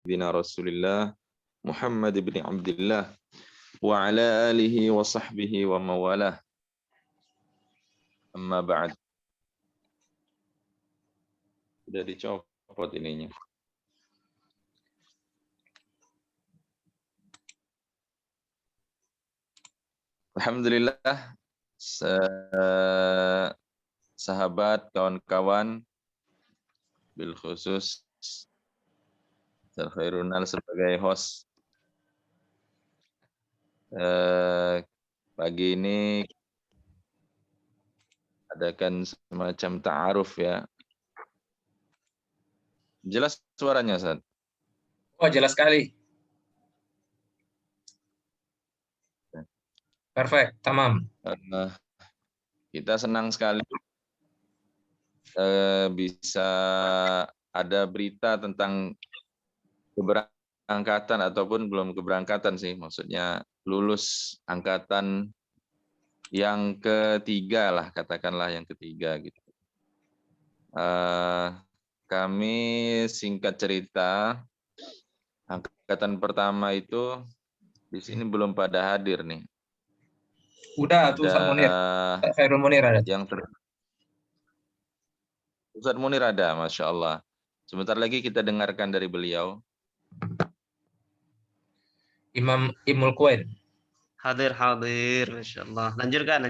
Bina Rasulillah Muhammad bin Abdullah wa ala alihi wa sahbihi wa mawalah. Amma ba'd. Sudah dicopot ininya. Alhamdulillah, sahabat, kawan-kawan, bil khusus Ustaz Khairunal sebagai host. Pagi ini adakan semacam ta'aruf ya. Jelas suaranya, Ustaz? Oh, jelas sekali. Perfect, tamam. Kita senang sekali bisa ada berita tentang keberangkatan ataupun belum keberangkatan sih, maksudnya lulus angkatan yang ketiga lah, katakanlah yang ketiga gitu. Kami singkat cerita, angkatan pertama itu di sini belum pada hadir nih. Udah tuh Ustaz Munir. Khairul Munir ada. Ustaz Munir ada, Masya Allah. Sebentar lagi kita dengarkan dari beliau. Imam Ibnul Quain. Hadir, Masya Allah. Lanjutkan.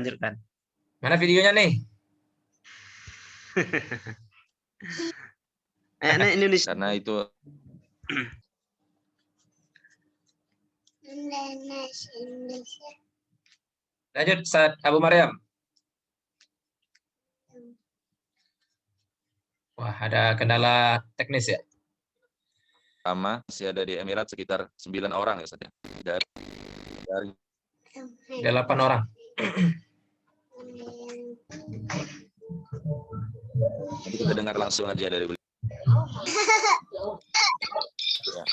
Mana videonya nih? Indonesia. Karena itu Lanjut, Ustaz Abu Maryam. Wah, ada kendala teknis ya? sama masih ada di Emirat sekitar 9 orang ya, Ustaz. Dari 8 orang. Nanti kita dengar langsung aja dari beliau. Ya.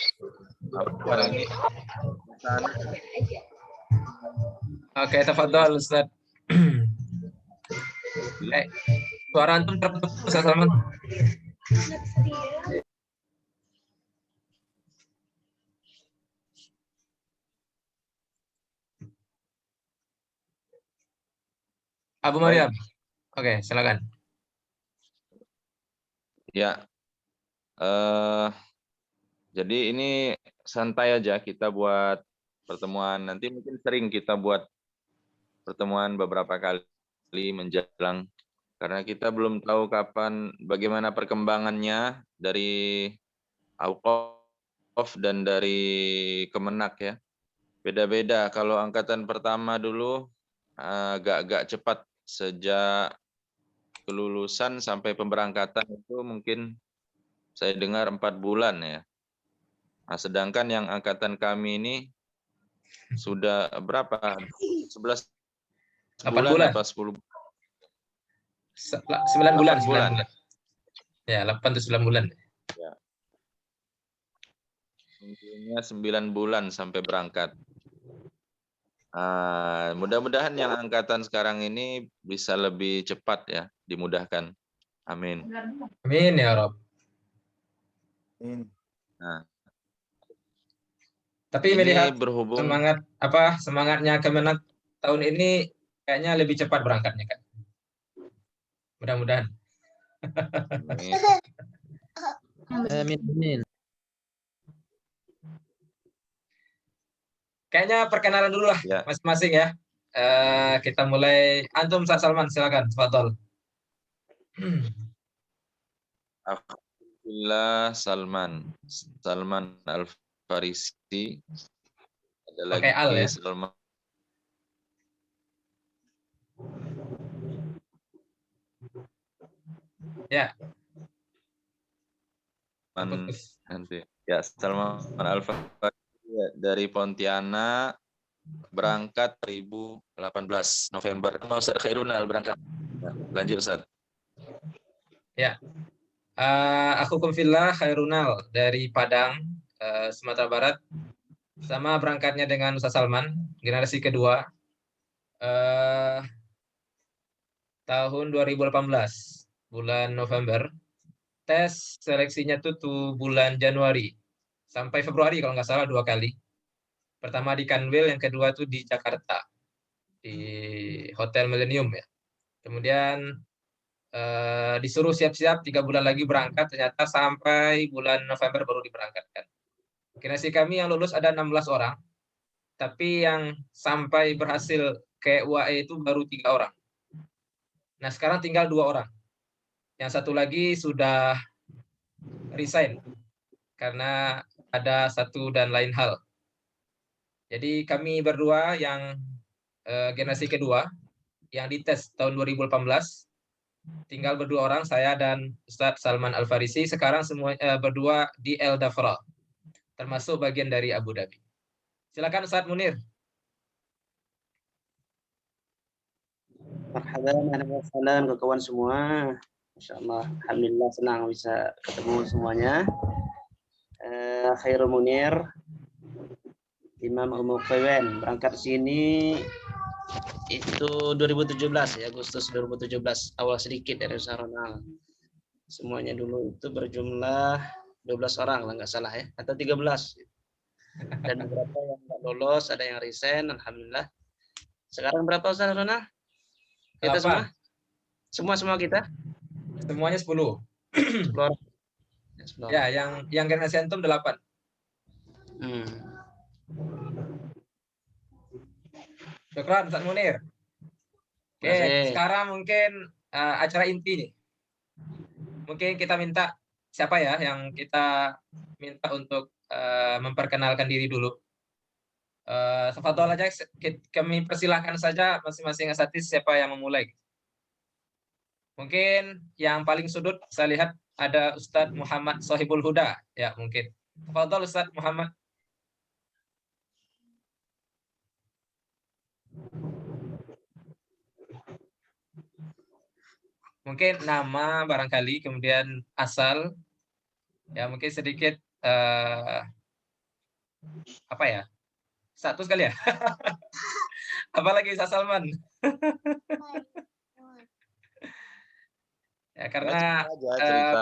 Oke, tafadhol Ustaz. Suara antum terputus, Ustaz Salman. Abu Maryam. Oke, silakan. Ya. Jadi ini santai aja kita buat pertemuan. Nanti mungkin sering kita buat pertemuan beberapa kali menjelang, karena kita belum tahu kapan, bagaimana perkembangannya dari Auqaf dan dari Kemenak ya. Beda-beda. Kalau angkatan pertama dulu agak-agak cepat, sejak kelulusan sampai pemberangkatan itu mungkin saya dengar 4 bulan ya. Nah, sedangkan yang angkatan kami ini sudah berapa? 11 bulan atau 10 bulan? 9 bulan. 9 bulan. Ya, 8 atau 9 bulan. Ya. Intinya 9 bulan sampai berangkat. Mudah-mudahan yang angkatan sekarang ini bisa lebih cepat ya, dimudahkan. Amin. Amin ya Rob. Nah, tapi ini melihat berhubung semangatnya Kemenak tahun ini kayaknya lebih cepat berangkatnya kan. Mudah-mudahan. Amin. Kayaknya perkenalan dulu lah ya. masing-masing ya. Kita mulai. Antum Ustaz Salman, silakan. Tafadhol. Alhamdulillah, Salman Al-Farisi. Ada lagi ya? Salman. Ya. Nanti. Ya, Salman Al-Farisi dari Pontianak, berangkat 2018 November. Mau Ustaz Khairunal berangkat. Ya, lanjut Ustaz. Ya. Aku Kumfillah Khairunal dari Padang, Sumatera Barat. Sama berangkatnya dengan Ustaz Salman, generasi kedua. Tahun 2018, bulan November. Tes seleksinya tuh bulan Januari. sampai Februari kalau nggak salah 2 kali. Pertama di Kanwil, yang kedua tuh di Jakarta di Hotel Millennium ya. Kemudian disuruh siap-siap 3 bulan lagi berangkat, ternyata sampai bulan November baru diberangkatkan. Generasi kami yang lulus ada 16 orang, tapi yang sampai berhasil ke UAE itu baru 3 orang. Nah sekarang tinggal 2 orang. Yang satu lagi sudah resign karena ada satu dan lain hal. Jadi kami berdua yang generasi kedua yang dites tahun 2018 tinggal berdua orang, saya dan Ustadz Salman Al-Farisi. Sekarang semua berdua di El Dafra, termasuk bagian dari Abu Dhabi. Silakan Ustadz Munir. Marhaban, ahlan kawan semua. Masya Allah, alhamdulillah senang bisa ketemu semuanya. Khairul Munir, Imam Al-Muqawen, berangkat sini itu 2017 ya, Agustus 2017, awal sedikit dari usaha Ronald. Semuanya dulu itu berjumlah 12 orang lah nggak salah ya, atau 13. Dan beberapa yang nggak lolos, ada yang resign, alhamdulillah. Sekarang berapa Ustaz Ronald? Kita semua kita? Semuanya 10. 10 orang. Ya, yang generasi antum 8. Syukran Ustaz Munir. Oke, sekarang mungkin acara inti nih. Mungkin kita minta siapa ya yang kita minta untuk memperkenalkan diri dulu. Tafadhol aja, kami persilahkan saja masing-masing asatidz siapa yang memulai. Mungkin yang paling sudut saya lihat ada Ustadz Muhammad Sohibul Huda. Ya, mungkin. Tafadhol Ustadz Muhammad. Mungkin nama barangkali, kemudian asal, ya mungkin sedikit apa ya, satu sekali ya. Apalagi Ustaz Salman. Ya, karena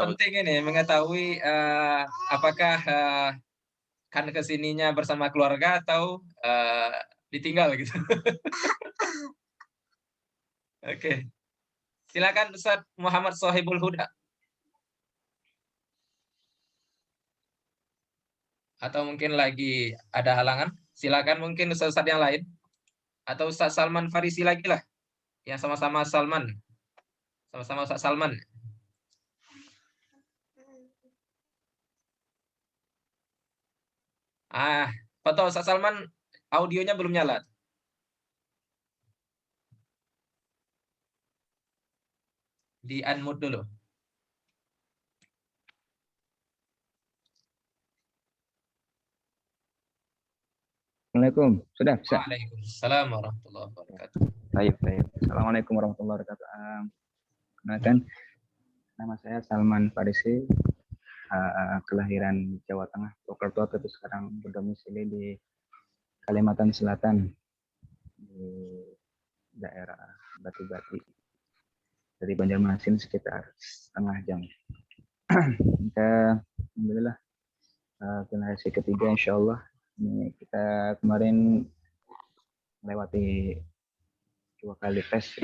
penting ini mengetahui apakah kan kesininya bersama keluarga atau ditinggal gitu. Oke. Silakan Ustaz Muhammad Sohibul Huda. Atau mungkin lagi ada halangan, silakan mungkin Ustaz yang lain. Atau Ustaz Salman Farisi lagi lah, yang sama-sama Salman. Sama-sama Ustaz Salman. Foto Ustaz Salman, audionya belum nyala. Di unmute dulu. Assalamualaikum. Sudah bisa? Waalaikumsalam warahmatullahi wabarakatuh. Baik. Assalamualaikum warahmatullahi wabarakatuh. Kenalkan, nama saya Salman Farisi, kelahiran Jawa Tengah, Purwokerto, tapi sekarang berdomisili di Kalimantan Selatan, di daerah Batu-Bati. Dari Banjarmasin sekitar setengah jam. Kita, alhamdulillah, generasi ketiga insya Allah. Ini kita kemarin melewati 2 kali tes.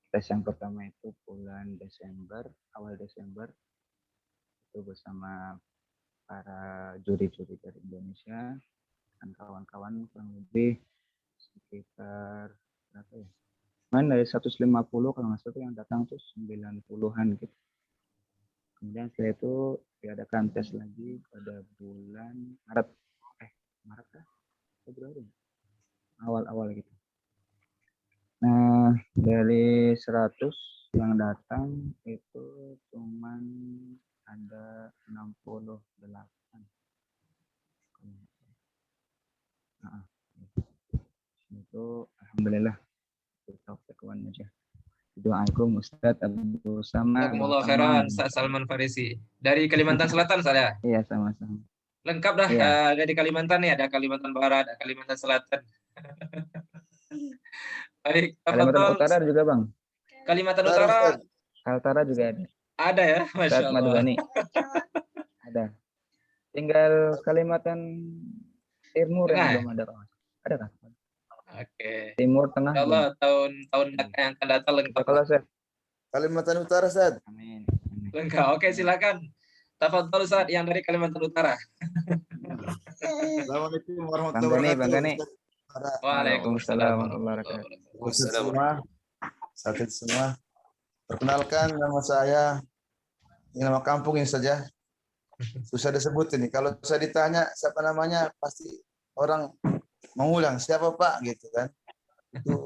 Tes yang pertama itu bulan Desember, awal Desember, itu bersama para juri-juri dari Indonesia dan kawan-kawan, kurang lebih sekitar berapa ya? Dari 150 kalau nggak salah yang datang tuh 90-an gitu. Kemudian setelah itu diadakan tes lagi pada bulan Maret kah? Februari? Awal-awal gitu. Nah, dari 100 yang datang itu cuman ada 68. Itu alhamdulillah kawan aja. Doakum Ustadz Abu Sama. Jazakumullah khairan Ustaz Salman Farisi. Dari Kalimantan Selatan saya. Iya, sama-sama. Lengkap dah, dari Kalimantan nih, ada Kalimantan Barat, ada Kalimantan Selatan. Baik, Kalimantan Utara juga Bang. Kalimantan Utara. Kaltara juga ada. Ada ya, Masya Allah. Madugani. Ada. tinggal Kalimantan Timur Tengah yang ya? belum ada, Bang. Ada kan? Oke. Timur, Tengah Insya Allah belum. tahun yang akan datang lengkap. Kalau saya, Kalimantan Utara, Ustaz. amin. Lengkap. Oke, silakan. Tafadhol Ustaz yang dari Kalimantan Utara. Assalamualaikum Bang warahmatullahi Gani, Bang Gani. wabarakatuh. Para Waalaikumsalam warahmatullahi warahmatullahi wabarakatuh. Ustaz semua, sakit semua. Perkenalkan nama saya, ini nama kampung ini saja. Susah disebut ini. Kalau saya ditanya siapa namanya, pasti orang mengulang siapa Pak gitu kan. Itu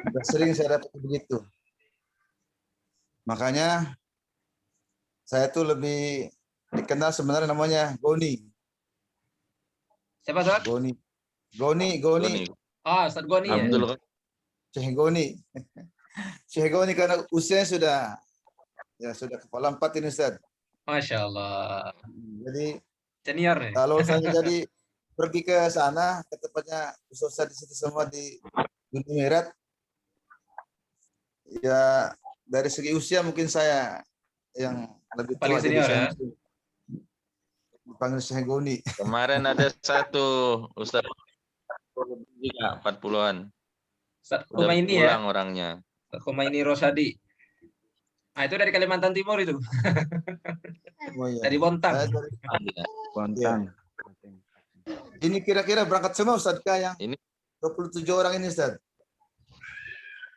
udah sering saya dapat begitu. Makanya saya tuh lebih dikenal sebenarnya namanya Goni. Siapa Ustaz? Goni. Goni. Goni. Oh, Ustaz Goni ya. Abdul Syekh Goni. Syekh Goni karena usianya sudah kepala 4 ini Ustaz. Masya Allah. Jadi Senior nih. kalau saya jadi pergi ke sana, ke tempatnya Ustaz di situ semua di Gunung Mirat, ya dari segi usia mungkin saya yang lebih tua. Paling senior ya. Dipanggil Syekh Goni. Kemarin ada satu Ustaz juga 40-an. Ustaz Udah Kumaini ya. pulang orangnya. Ustaz Kumaini Rosadi. Nah, itu dari Kalimantan Timur itu. Oh, iya. Dari Bontang. Saya dari- Bontang. Ini kira-kira berangkat semua Ustaz kah yang Ini 27 orang ini Ustaz?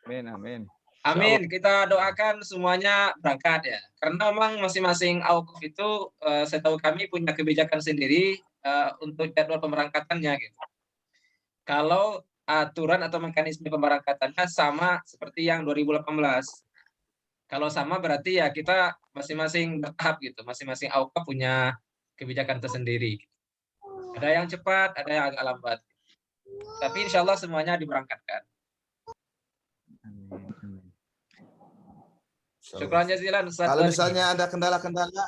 Amin, amin. Amin. Kita doakan semuanya berangkat ya. Karena memang masing-masing Auqaf itu setahu kami punya kebijakan sendiri untuk jadwal pemberangkatannya gitu. Kalau aturan atau mekanisme pemberangkatannya sama seperti yang 2018. Kalau sama berarti ya kita masing-masing bertahap gitu. Masing-masing Auqaf punya kebijakan tersendiri. Ada yang cepat, ada yang agak lambat. Tapi insya Allah semuanya diberangkatkan. Amin, amin. Syukran jazilan Ustaz. Kalau Goni. misalnya ada kendala-kendala,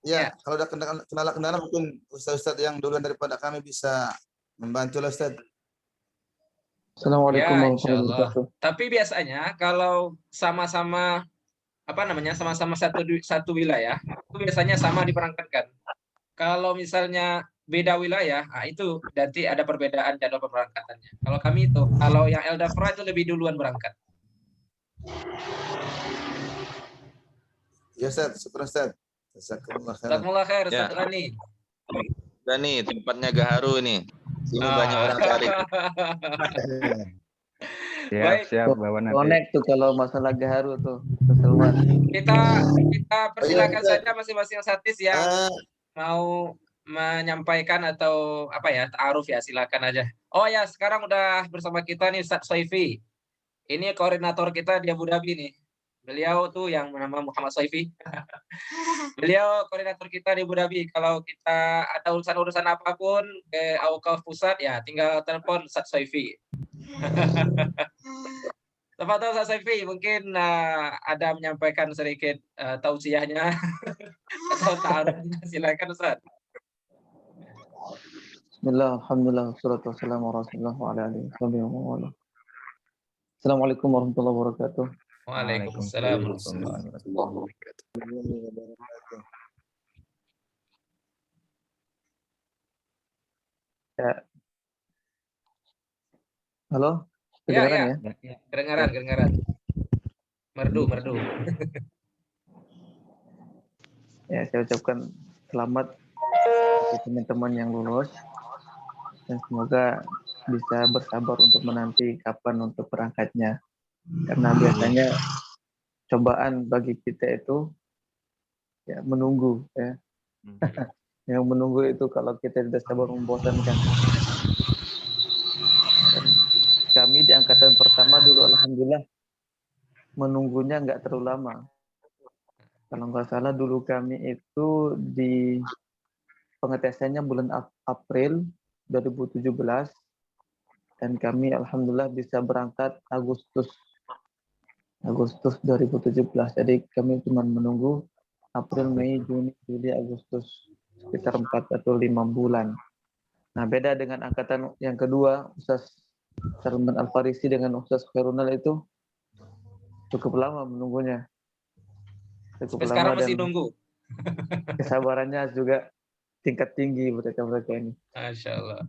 Ya. ya, kalau ada kendala-kendala mungkin Ustaz-Ustaz yang duluan daripada kami bisa membantu lah Ustaz. Assalamualaikum Ya, warahmatullahi insya Allah. wabarakatuh. Tapi biasanya kalau sama-sama sama-sama satu wilayah, itu biasanya sama diberangkatkan. Kalau misalnya beda wilayah, nah itu nanti ada perbedaan jadwal pemberangkatannya. Kalau kami itu, kalau yang Eldafra itu lebih duluan berangkat. Ya Ustaz, syukur Ustaz. Jazakumullah khairan. Jazakumullah khair, Ustaz Ya. Gani. udah nih tempatnya Gaharu ini. Sini banyak orang cari. Siap, Baik. siap. Bawa nanti. Connect tuh kalau masalah gaharu tuh. Keseruan. Kita persilakan Ustaz. saja masing-masing satis yang mau menyampaikan atau apa ya, ta'aruf ya, silakan aja. Oh ya, sekarang udah bersama kita nih Ustaz Soifi. Ini koordinator kita di Abu Dhabi nih. Beliau tuh yang bernama Muhammad Soifi. Beliau koordinator kita di Abu Dhabi. Kalau kita ada urusan-urusan apapun ke Auqaf Pusat ya tinggal telepon Ustaz Soifi. Tafadhol Ustaz Soifi, mungkin ada menyampaikan sedikit tausiahnya atau ta'arufnya. Silakan Ustaz. Bismillah, alhamdulillah, wassalatu wassalamu ala rasulillah wa ala alihi wa sallam. Assalamualaikum warahmatullahi wabarakatuh. Waalaikumsalam. warahmatullahi wabarakatuh. Halo, Ya, kedengaran ya. ya? Kedengaran. Merdu. Ya, saya ucapkan selamat bagi teman-teman yang lulus dan semoga bisa bersabar untuk menanti kapan untuk berangkatnya. Karena biasanya cobaan bagi kita itu ya menunggu ya. Yang menunggu itu kalau kita tidak sabar membosankan. Dan kami di angkatan pertama dulu alhamdulillah menunggunya nggak terlalu lama. Kalau nggak salah dulu kami itu di pengetesannya bulan April 2017 dan kami alhamdulillah bisa berangkat Agustus 2017. Jadi kami cuma menunggu April, Mei, Juni, Juli, Agustus sekitar 4 atau 5 bulan. Nah, beda dengan angkatan yang kedua, Ustaz Salman Al-Farisi dengan Ustaz Khairunal itu cukup lama menunggunya. Cukup Sampai sekarang lama masih dan nunggu. kesabarannya juga tingkat tinggi mereka ini. Masya Allah.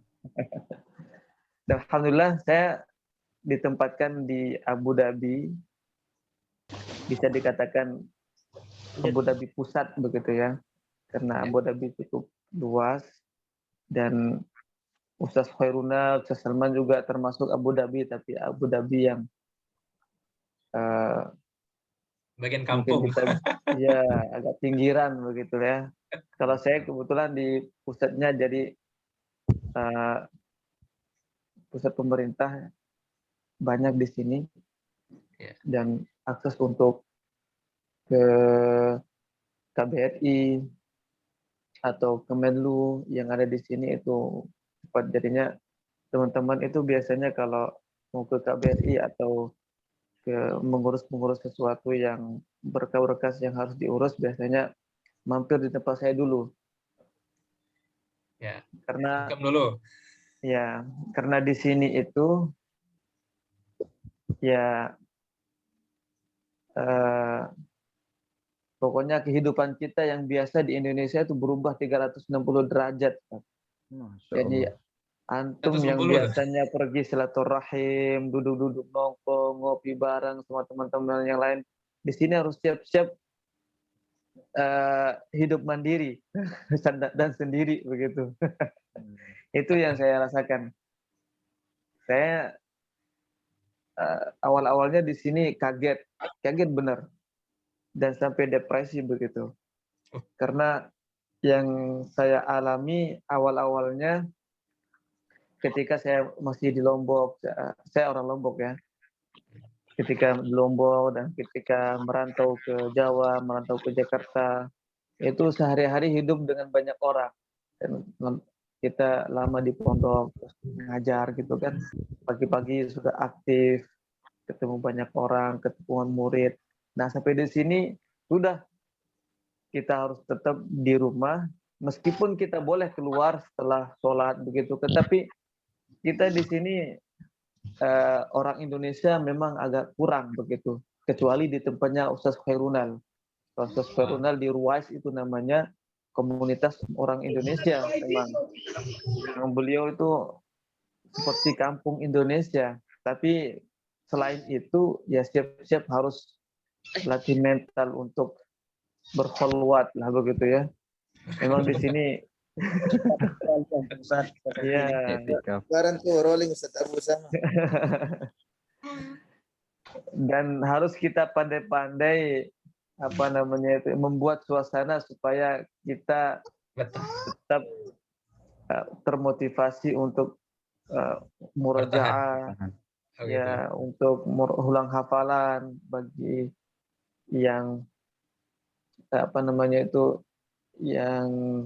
Dan alhamdulillah saya ditempatkan di Abu Dhabi, bisa dikatakan Abu Dhabi pusat begitu ya, karena Abu Dhabi cukup luas dan Ustaz Khairuna, Ustaz Salman juga termasuk Abu Dhabi, tapi Abu Dhabi yang Bagian mungkin kampung. kita ya agak pinggiran begitu ya. Kalau saya kebetulan di pusatnya, jadi pusat pemerintah banyak di sini dan akses untuk ke KBRI atau Kemenlu yang ada di sini itu cepat. Jadinya teman-teman itu biasanya kalau mau ke KBRI atau mengurus sesuatu yang berkas-berkas yang harus diurus, biasanya mampir di tempat saya dulu. Ya. Karena dulu. ya, karena di sini itu ya pokoknya kehidupan kita yang biasa di Indonesia itu berubah 360 derajat. Jadi antum yang 160. biasanya pergi silaturahim, duduk-duduk nongkrong, ngopi bareng sama teman-teman yang lain, di sini harus siap-siap hidup mandiri dan sendiri begitu. Itu yang saya rasakan. Saya awal-awalnya di sini kaget benar, dan sampai depresi begitu. Karena yang saya alami awal-awalnya ketika saya masih di Lombok, saya orang Lombok ya. Ketika di Lombok dan ketika merantau ke Jawa, merantau ke Jakarta, itu sehari-hari hidup dengan banyak orang. Dan kita lama di pondok, ngajar gitu kan. Pagi-pagi sudah aktif, ketemu banyak orang, ketemu murid. Nah, sampai di sini sudah kita harus tetap di rumah, meskipun kita boleh keluar setelah sholat begitu, tetapi kita di sini orang Indonesia memang agak kurang begitu, kecuali di tempatnya Ustaz Khairunal. Ustaz Khairunal di Ruwais itu namanya komunitas orang Indonesia memang. Yang beliau itu seperti kampung Indonesia, tapi selain itu ya siap-siap harus latih mental untuk berkholwat lah begitu ya. Memang di sini ya. Sekarang tuh rolling Ustaz Abu sama. Dan harus kita pandai-pandai apa namanya itu, membuat suasana supaya kita tetap termotivasi untuk murojaah, ya, untuk ulang hafalan bagi yang apa namanya itu, yang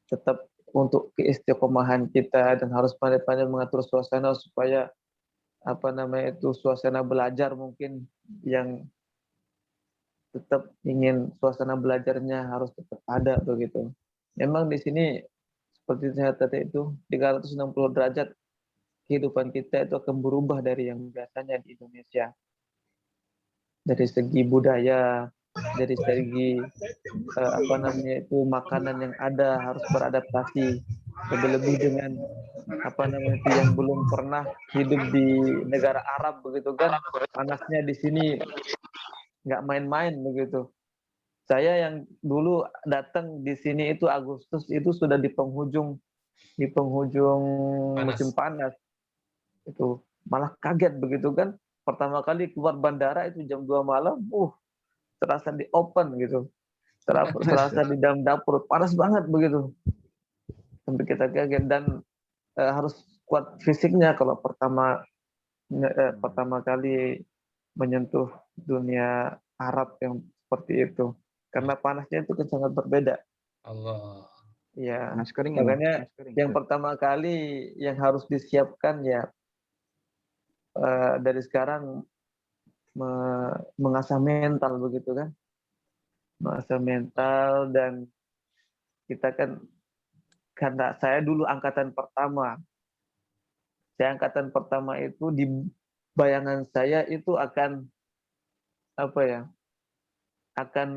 tetap untuk keistiqomahan kita, dan harus pandai-pandai mengatur suasana supaya apa namanya itu, suasana belajar mungkin yang tetap ingin suasana belajarnya harus tetap ada begitu. Memang di sini seperti saya tadi itu 360 derajat kehidupan kita itu akan berubah dari yang biasanya di Indonesia. Dari segi budaya, dari segi apa namanya itu, makanan yang ada harus beradaptasi, lebih-lebih dengan apa namanya itu, yang belum pernah hidup di negara Arab begitu kan, panasnya di sini nggak main-main begitu. Saya yang dulu datang di sini itu Agustus, itu sudah di penghujung musim panas. Itu malah kaget begitu kan. Pertama kali keluar bandara itu jam 2 malam, terasa di open gitu. Terasa di dalam dapur, panas banget begitu. Sampai kita kaget, dan harus kuat fisiknya kalau pertama kali menyentuh dunia Arab yang seperti itu. Karena panasnya itu kan sangat berbeda. Allah. Ya, makanya yang pertama kali yang harus disiapkan ya dari sekarang mengasah mental begitu kan. Mengasah mental, dan kita kan, karena saya dulu angkatan pertama. Saya angkatan pertama itu di bayangan saya itu akan apa ya? Akan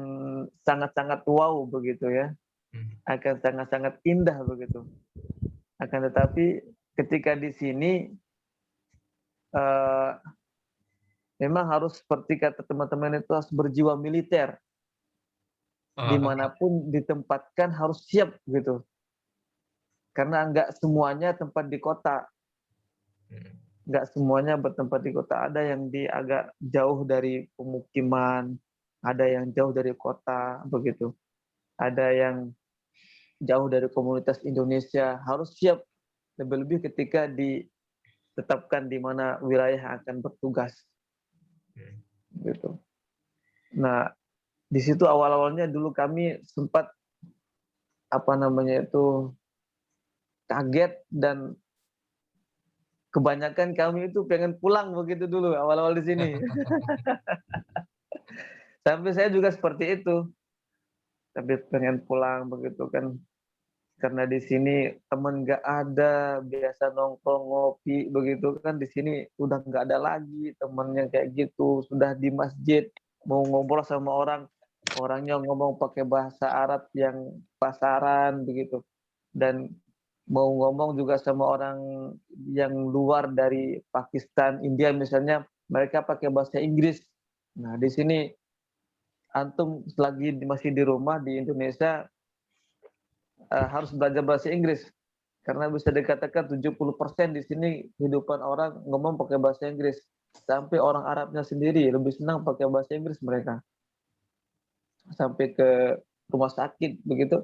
sangat-sangat wow begitu ya. akan sangat-sangat indah begitu. Akan tetapi ketika di sini memang harus seperti kata teman-teman itu harus berjiwa militer. Dimanapun ditempatkan harus siap gitu. Karena nggak semuanya tempat di kota. Nggak semuanya bertempat di kota. Ada yang di agak jauh dari pemukiman, ada yang jauh dari kota begitu. Ada yang jauh dari komunitas Indonesia, harus siap lebih-lebih ketika ditetapkan di mana wilayah akan bertugas. Gitu. Nah, di situ awal-awalnya dulu kami sempat kaget dan kebanyakan kami itu pengen pulang begitu dulu awal-awal di sini. Sampai saya juga seperti itu. Tapi pengen pulang begitu kan. Karena di sini teman nggak ada, biasa nongkrong ngopi begitu kan, di sini udah nggak ada lagi temennya kayak gitu. Sudah di masjid mau ngobrol sama orang, orangnya ngomong pakai bahasa Arab yang pasaran begitu. Dan mau ngomong juga sama orang yang luar dari Pakistan, India misalnya, mereka pakai bahasa Inggris. Nah, di sini antum selagi masih di rumah di Indonesia harus belajar bahasa Inggris. Karena bisa dikatakan 70% di sini kehidupan orang ngomong pakai bahasa Inggris. Sampai orang Arabnya sendiri lebih senang pakai bahasa Inggris mereka. Sampai ke rumah sakit begitu,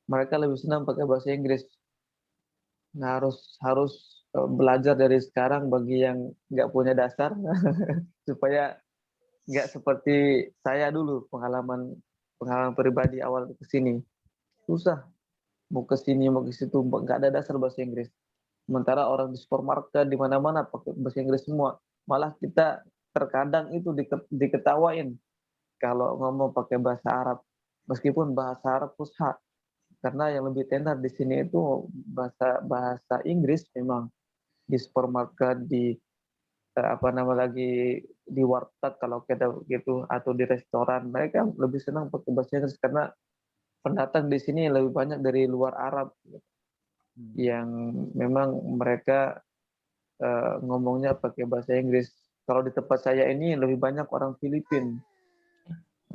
mereka lebih senang pakai bahasa Inggris. Nah, harus belajar dari sekarang bagi yang nggak punya dasar supaya nggak seperti saya dulu pengalaman pribadi awal ke sini. Susah. Mau ke sini mau ke situ nggak ada dasar bahasa Inggris. Sementara orang di supermarket di mana-mana pakai bahasa Inggris semua. Malah kita terkadang itu diketawain kalau ngomong pakai bahasa Arab. Meskipun bahasa Arab fusha. Karena yang lebih tenar di sini itu bahasa Inggris memang di supermarket, di di warteg kalau kita begitu, atau di restoran, mereka lebih senang pakai bahasa Inggris karena pendatang di sini lebih banyak dari luar Arab yang memang mereka ngomongnya pakai bahasa Inggris. Kalau di tempat saya ini lebih banyak orang Filipina.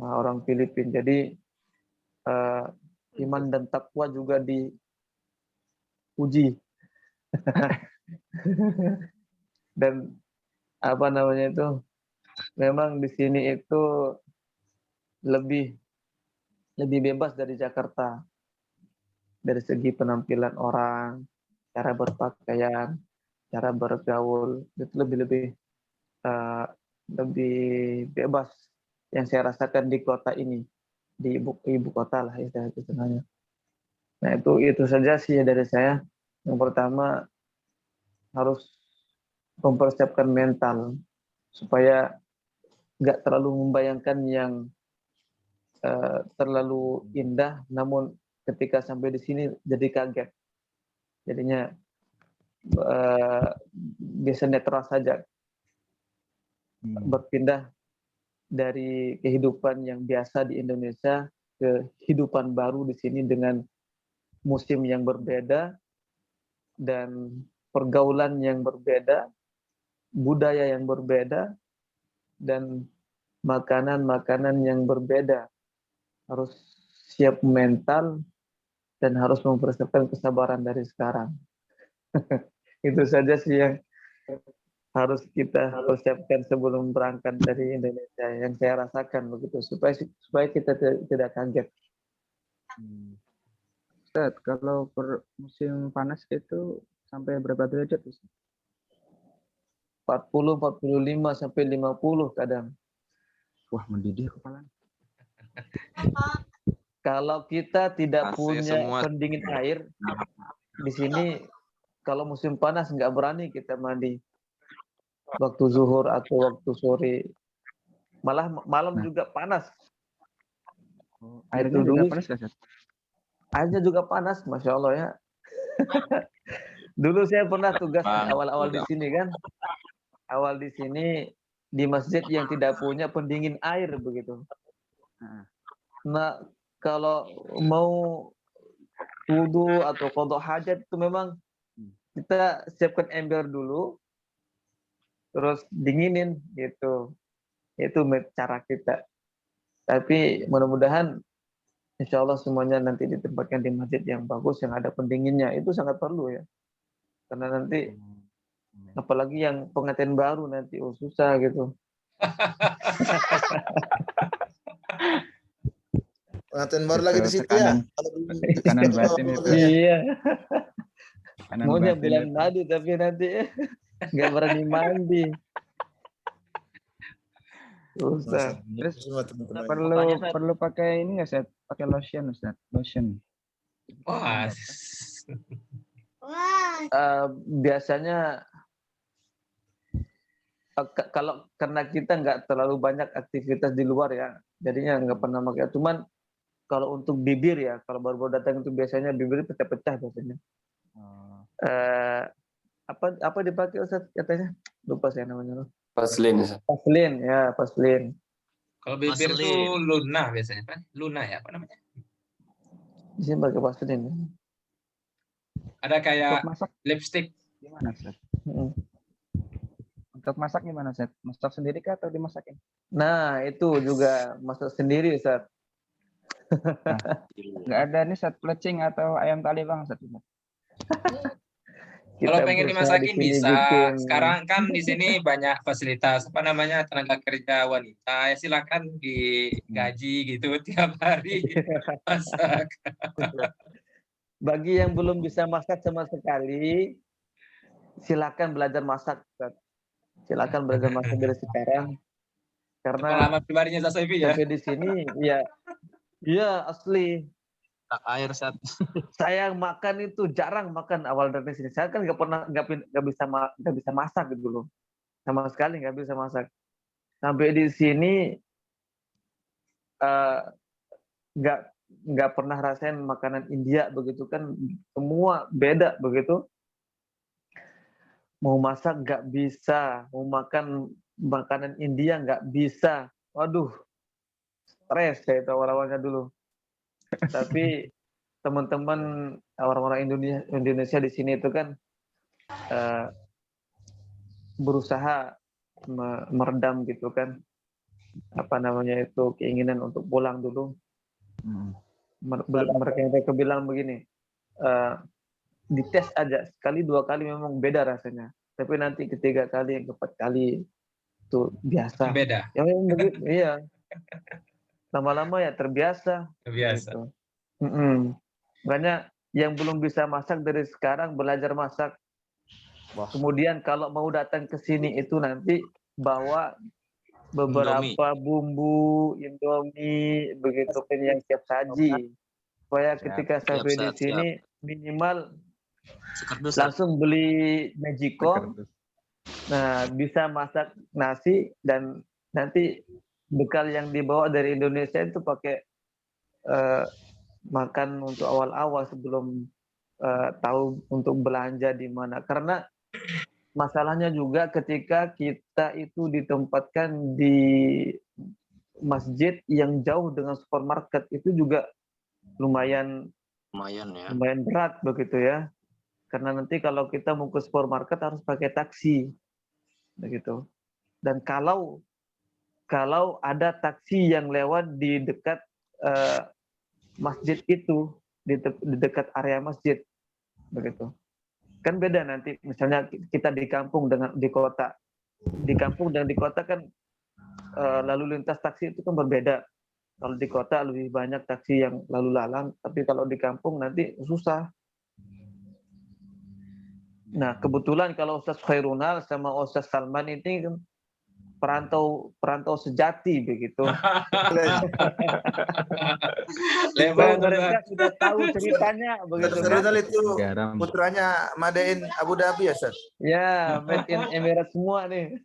Orang Filipina. Jadi iman dan takwa juga diuji. Dan memang di sini itu lebih bebas dari Jakarta dari segi penampilan orang, cara berpakaian, cara bergaul, itu lebih bebas yang saya rasakan di kota ini, di ibu kota lah itu sebenarnya. Nah, itu saja sih dari saya. Yang pertama harus mempersiapkan mental supaya nggak terlalu membayangkan yang terlalu indah, namun ketika sampai di sini jadi kaget. Jadinya bisa netral saja, berpindah dari kehidupan yang biasa di Indonesia ke kehidupan baru di sini dengan musim yang berbeda dan pergaulan yang berbeda, budaya yang berbeda, dan makanan-makanan yang berbeda. Harus siap mental dan harus mempersiapkan kesabaran dari sekarang. Itu saja sih yang harus kita persiapkan sebelum berangkat dari Indonesia, yang saya rasakan begitu, supaya kita tidak kaget. Ustaz, kalau musim panas itu sampai berapa derajat? 40, 45 sampai 50 kadang. Wah, mendidih kepala. Kalau kita tidak AC punya semua. pendingin air di sini, kalau musim panas nggak berani kita mandi waktu zuhur atau waktu sore. Malah malam juga panas. Airnya Itu juga dulu panas kan, Ustaz? airnya juga panas, masya Allah ya. Dulu saya pernah tugas awal-awal di sini kan. Awal di sini di masjid yang tidak punya pendingin air begitu. Nah, kalau mau wudu atau qada hajat itu memang kita siapkan ember dulu, terus dinginin gitu. Itu cara kita. Tapi mudah-mudahan insya Allah semuanya nanti ditempatkan di masjid yang bagus, yang ada pendinginnya. Itu sangat perlu ya. Karena nanti apalagi yang pengantin baru nanti susah gitu. Pengantin baru lagi di situ ya. Tekanan batin itu. Iya. Tekanan Maunya batin bulan itu. madu tapi nanti nggak berani mandi. Susah. Terus Semua teman-teman. perlu pakai ini nggak, Ustaz? Pakai lotion, Ustaz. Lotion. Wah, Biasanya kalau karena kita nggak terlalu banyak aktivitas di luar ya, jadinya nggak pernah pakai. Cuman kalau untuk bibir ya, kalau baru-baru datang itu biasanya bibir pecah-pecah biasanya. Apa dipakai Ustaz katanya? Lupa saya namanya. Vaseline. Ustaz. Vaseline ya, Vaseline. kalau bibir Vaseline. tuh Luna biasanya, kan? Luna ya, apa namanya? Di sini pakai Vaseline. Ada kayak Untuk masak lipstick. gimana, Ustaz? Mm. Untuk masak gimana, Ustaz? Masak sendiri kah atau dimasakin? Nah, itu juga masak sendiri Ustaz. Nggak ada nih, Ustaz, plecing atau ayam tali bang, Ustaz? Kalau Kita pengen berusaha di dimasakin sini bisa. bikin. Sekarang kan di sini banyak fasilitas apa namanya tenaga kerja wanita. Ya silakan digaji gitu tiap hari masak. Bagi yang belum bisa masak sama sekali, silakan belajar masak, Ustaz. Silakan belajar masak dari sekarang. Karena Pengalaman pribadinya Zasoifi ya. sampai di sini ya asli. Tak air saat Saya makan itu jarang makan awal dari sini. Saya kan nggak bisa masak gitu loh, sama sekali nggak bisa masak. Sampai di sini eh, nggak pernah rasain makanan India begitu kan, semua beda begitu. Mau masak nggak bisa, mau makan makanan India nggak bisa. Waduh, stres saya itu awal-awalnya dulu. Tapi teman-teman orang-orang Indonesia di sini itu kan berusaha meredam gitu kan, apa namanya itu, keinginan untuk pulang dulu. Mereka bilang begini, dites aja sekali dua kali memang beda rasanya, tapi nanti ketiga kali, yang keempat kali itu biasa. Beda. Ya memang begitu, iya. Lama-lama ya terbiasa. Biasa. Gitu. Makanya yang belum bisa masak dari sekarang belajar masak. Kemudian kalau mau datang ke sini itu nanti bawa beberapa bumbu Indomie begitu kan yang siap saji. Supaya ketika sampai di sini minimal langsung beli magicom. Nah, bisa masak nasi dan nanti bekal yang dibawa dari Indonesia itu pakai makan untuk awal-awal sebelum tahu untuk belanja di mana. Karena masalahnya juga ketika kita itu ditempatkan di masjid yang jauh dengan supermarket itu juga lumayan berat begitu ya. Karena nanti kalau kita mau ke supermarket harus pakai taksi begitu. Dan kalau ada taksi yang lewat di dekat masjid itu, di dekat area masjid begitu, kan beda nanti. Misalnya kita di kampung dengan di kota, di kampung dan di kota kan lalu lintas taksi itu kan berbeda. Kalau di kota lebih banyak taksi yang lalu lalang, tapi kalau di kampung nanti susah. Nah, kebetulan kalau Ustaz Khairunal sama Ustaz Salman ini kan perantau sejati begitu. Lebar Mereka sudah tahu ceritanya begitu kan. Khairunal itu putranya Madain Abu Dhabi ya, Ustaz? Ya, made in Emirates semua nih.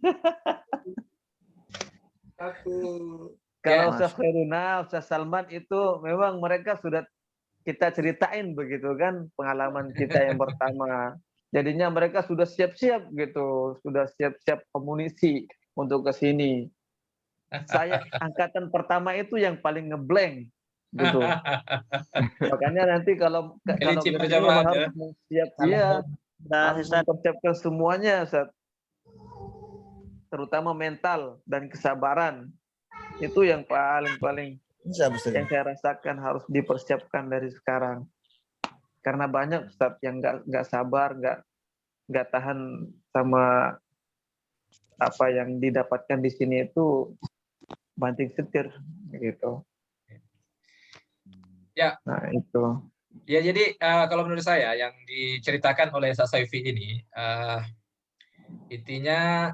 Kalau Ustaz Khairunal, Ustaz Salman itu memang mereka sudah kita ceritain begitu kan pengalaman kita yang pertama. Jadinya mereka sudah siap-siap gitu, sudah siap-siap amunisi untuk ke sini. Saya angkatan pertama itu yang paling ngeblank. Betul. Makanya nanti kalau Kelinci kesini berjamaah memang ya. harus siap, iya, Dah, harus Ustaz. mempersiapkan semuanya, Ustaz. Terutama mental dan kesabaran. Itu yang paling Bisa, Ustaz. yang saya rasakan harus dipersiapkan dari sekarang. Karena banyak Ustaz yang nggak sabar, nggak tahan sama apa yang didapatkan di sini itu banting setir gitu. Ya. Nah itu. Ya, jadi kalau menurut saya yang diceritakan oleh Ustaz Saifi ini, intinya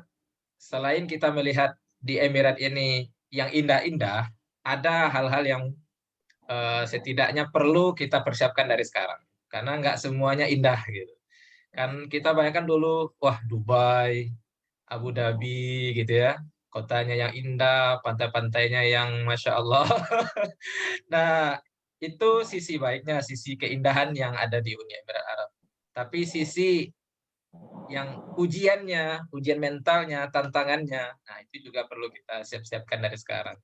selain kita melihat di Emirat ini yang indah-indah, ada hal-hal yang setidaknya perlu kita persiapkan dari sekarang. Karena nggak semuanya indah gitu. Kan kita bayangkan dulu, wah Dubai, Abu Dhabi gitu ya, kotanya yang indah, pantai-pantainya yang Masya Allah. Nah, itu sisi baiknya, sisi keindahan yang ada di Uni Emirat Arab. Tapi sisi yang ujiannya, ujian mentalnya, tantangannya, nah itu juga perlu kita siap-siapkan dari sekarang.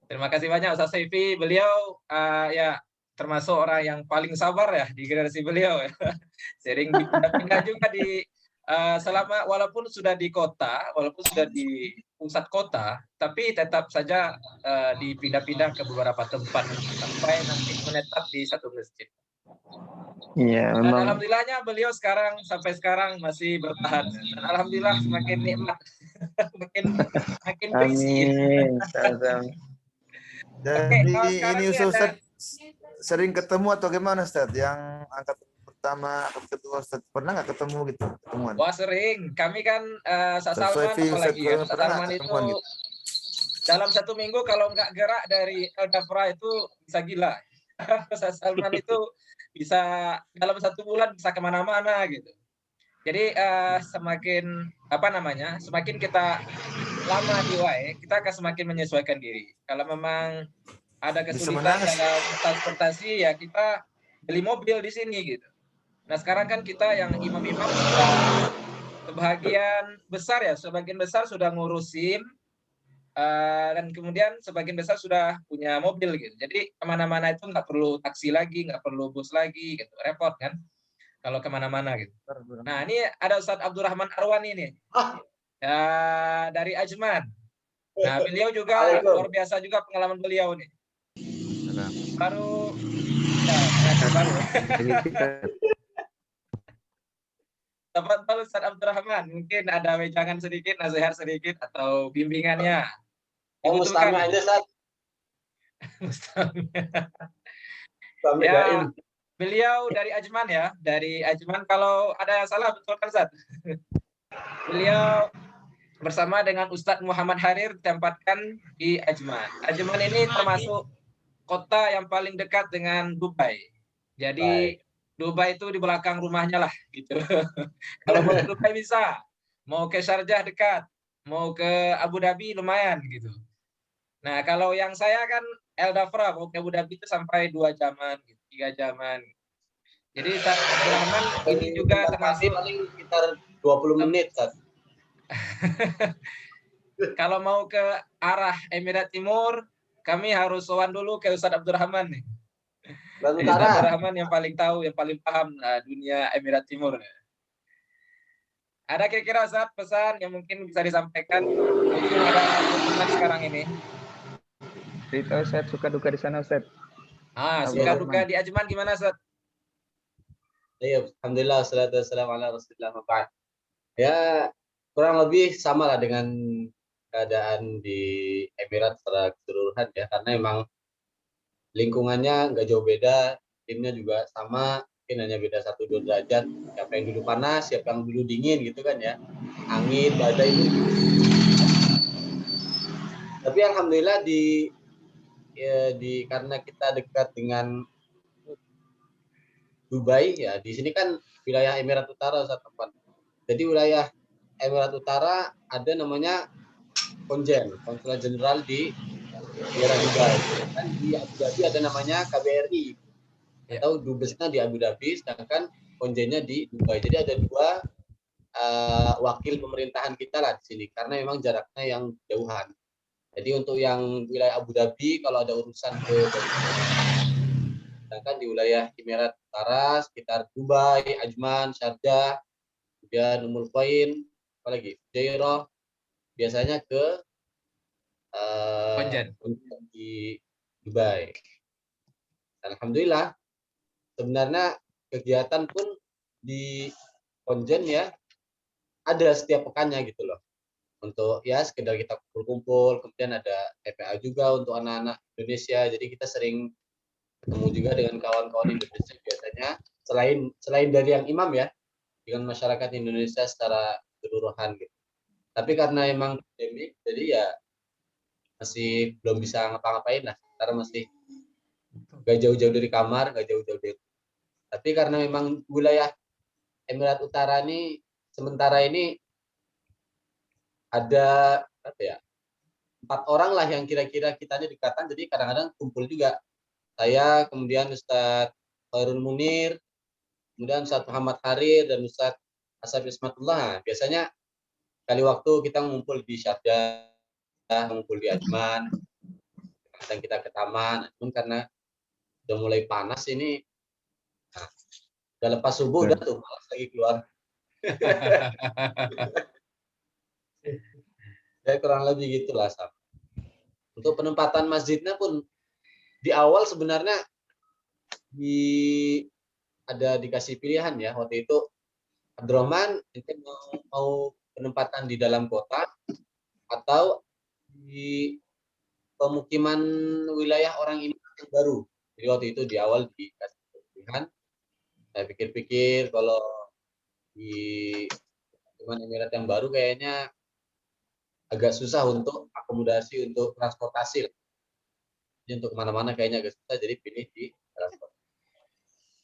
Terima kasih banyak Ustaz Saifi. Beliau ya termasuk orang yang paling sabar ya di generasi beliau ya. Sering dipindah-pindah juga di selama walaupun sudah di kota, walaupun sudah di pusat kota, tapi tetap saja dipindah-pindah ke beberapa tempat sampai nanti menetap di satu masjid. Iya, Dan memang. alhamdulillahnya beliau sampai sekarang masih bertahan. Dan alhamdulillah semakin nikmat, makin berisi. Amin. Jadi sekarang ini ini Ustaz ada sering ketemu atau gimana Ustaz? Yang angkatan pertama, angkatan kedua Ustaz pernah nggak ketemu gitu ketemuan? wah sering. Kami kan Ustaz Ustaz Salman Saifi, Ustaz apalagi ya. Ustaz pernah nggak Salman itu ketemuan gitu? dalam 1 minggu kalau nggak gerak dari El Dafra itu bisa gila. Ustaz Salman itu bisa dalam 1 bulan bisa kemana-mana gitu. Jadi semakin semakin kita lama di UAE, kita akan semakin menyesuaikan diri. Kalau memang ada kesulitan dalam transportasi ya kita beli mobil di sini gitu. Nah sekarang kan kita yang imam-imam sudah sebagian besar sudah ngurusin dan kemudian sebagian besar sudah punya mobil gitu. Jadi kemana-mana itu nggak perlu taksi lagi, nggak perlu bus lagi gitu. Repot kan kalau kemana-mana gitu. Nah ini ada Ustadz Abdurrahman Arwani nih ya, dari Ajman. Nah beliau juga luar biasa juga pengalaman beliau nih. Baru dapat Ustadz Abdurrahman, mungkin ada wejangan sedikit, nasihat sedikit atau bimbingannya. Mustami aja Ustaz. Ya, beliau dari Ajman ya, dari Ajman. Kalau ada salah betulkan Ustaz. Beliau bersama dengan Ustadz Muhammad Harir ditempatkan di Ajman. Ajman ini termasuk kota yang paling dekat dengan Dubai. Jadi Dubai itu di belakang rumahnya lah gitu. Kalau mau ke Dubai bisa, mau ke Sharjah dekat, mau ke Abu Dhabi lumayan gitu. Nah kalau yang saya kan El Dafra, mau ke Abu Dhabi itu sampai 2 jaman, gitu, 3 jaman. Jadi Ustadz Abdurrahman ini juga termasuk paling sekitar 20 menit Ustaz. Kalau mau ke arah Emirat Timur, kami harus sowan dulu ke Ustadz Abdurrahman nih. Ustadz Abdurrahman yang paling tahu, yang paling paham dunia Emirat Timur. Ada kira-kira Ustadz pesan yang mungkin bisa disampaikan mungkin ada teman sekarang ini? Cerita Ustaz, suka duka di sana Ustaz. Suka duka di Ajman gimana Ustadz? Iya, alhamdulillah wassalatu wassalamu ala Rasulillah wa ba'd. Ya, kurang lebih sama lah dengan keadaan di Emirat secara keseluruhan ya, karena emang lingkungannya nggak jauh beda, timnya juga sama, mungkin hanya beda 1-2 derajat. Siapa yang dulu panas, siapa yang dulu dingin gitu kan ya, angin, badai itu. Tapi alhamdulillah karena kita dekat dengan Dubai ya, di sini kan wilayah Emirat Utara satu tempat. Jadi wilayah Emirat Utara ada namanya Konsulat Jenderal di daerah Dubai. Dan di Abu Dhabi ada namanya KBRI. Atau dubesnya di Abu Dhabi, sedangkan konjennya di Dubai. Jadi ada 2 wakil pemerintahan kita lah di sini, karena memang jaraknya yang jauhan. Jadi untuk yang wilayah Abu Dhabi kalau ada urusan ke sedangkan di wilayah Emirat Utara sekitar Dubai, Ajman, Sharjah, kemudian Ummul Qain, apalagi Fujairah, biasanya ke Konjen. di Dubai. Alhamdulillah sebenarnya kegiatan pun di Konjen ya ada setiap pekannya gitu loh. Untuk ya sekedar kita kumpul-kumpul, kemudian ada TPA juga untuk anak-anak Indonesia. Jadi kita sering ketemu juga dengan kawan-kawan Indonesia biasanya selain dari yang imam ya, dengan masyarakat Indonesia secara keseluruhan gitu. Tapi karena emang pandemi, jadi ya masih belum bisa ngapa-ngapain lah. Karena masih gak jauh-jauh dari kamar, gak jauh-jauh dari. Tapi karena memang wilayah Emirat Utara ini sementara ini ada apa ya, 4 orang lah yang kira-kira kitanya dekatan, jadi kadang-kadang kumpul juga. Saya, kemudian Ustadz Khairul Munir, kemudian Ustadz Muhammad Harir, dan Ustadz Asaf Ismatullah. Biasanya kali waktu kita ngumpul di Sharjah, ngumpul di Ajman, kadang kita ke taman. Namun karena udah mulai panas ini, nah, udah lepas subuh udah tuh malas lagi keluar. Ya kurang lebih gitulah Sam. Untuk penempatan masjidnya pun di awal sebenarnya ada dikasih pilihan ya waktu itu, Abdurrahman mau penempatan di dalam kota atau di pemukiman wilayah orang ini yang baru. Jadi waktu itu di awal dikasih pilihan. Saya pikir-pikir kalau di pemukiman Emirat yang baru kayaknya agak susah untuk akomodasi untuk transportasi. Jadi untuk kemana-mana kayaknya agak susah, jadi pilih di transport.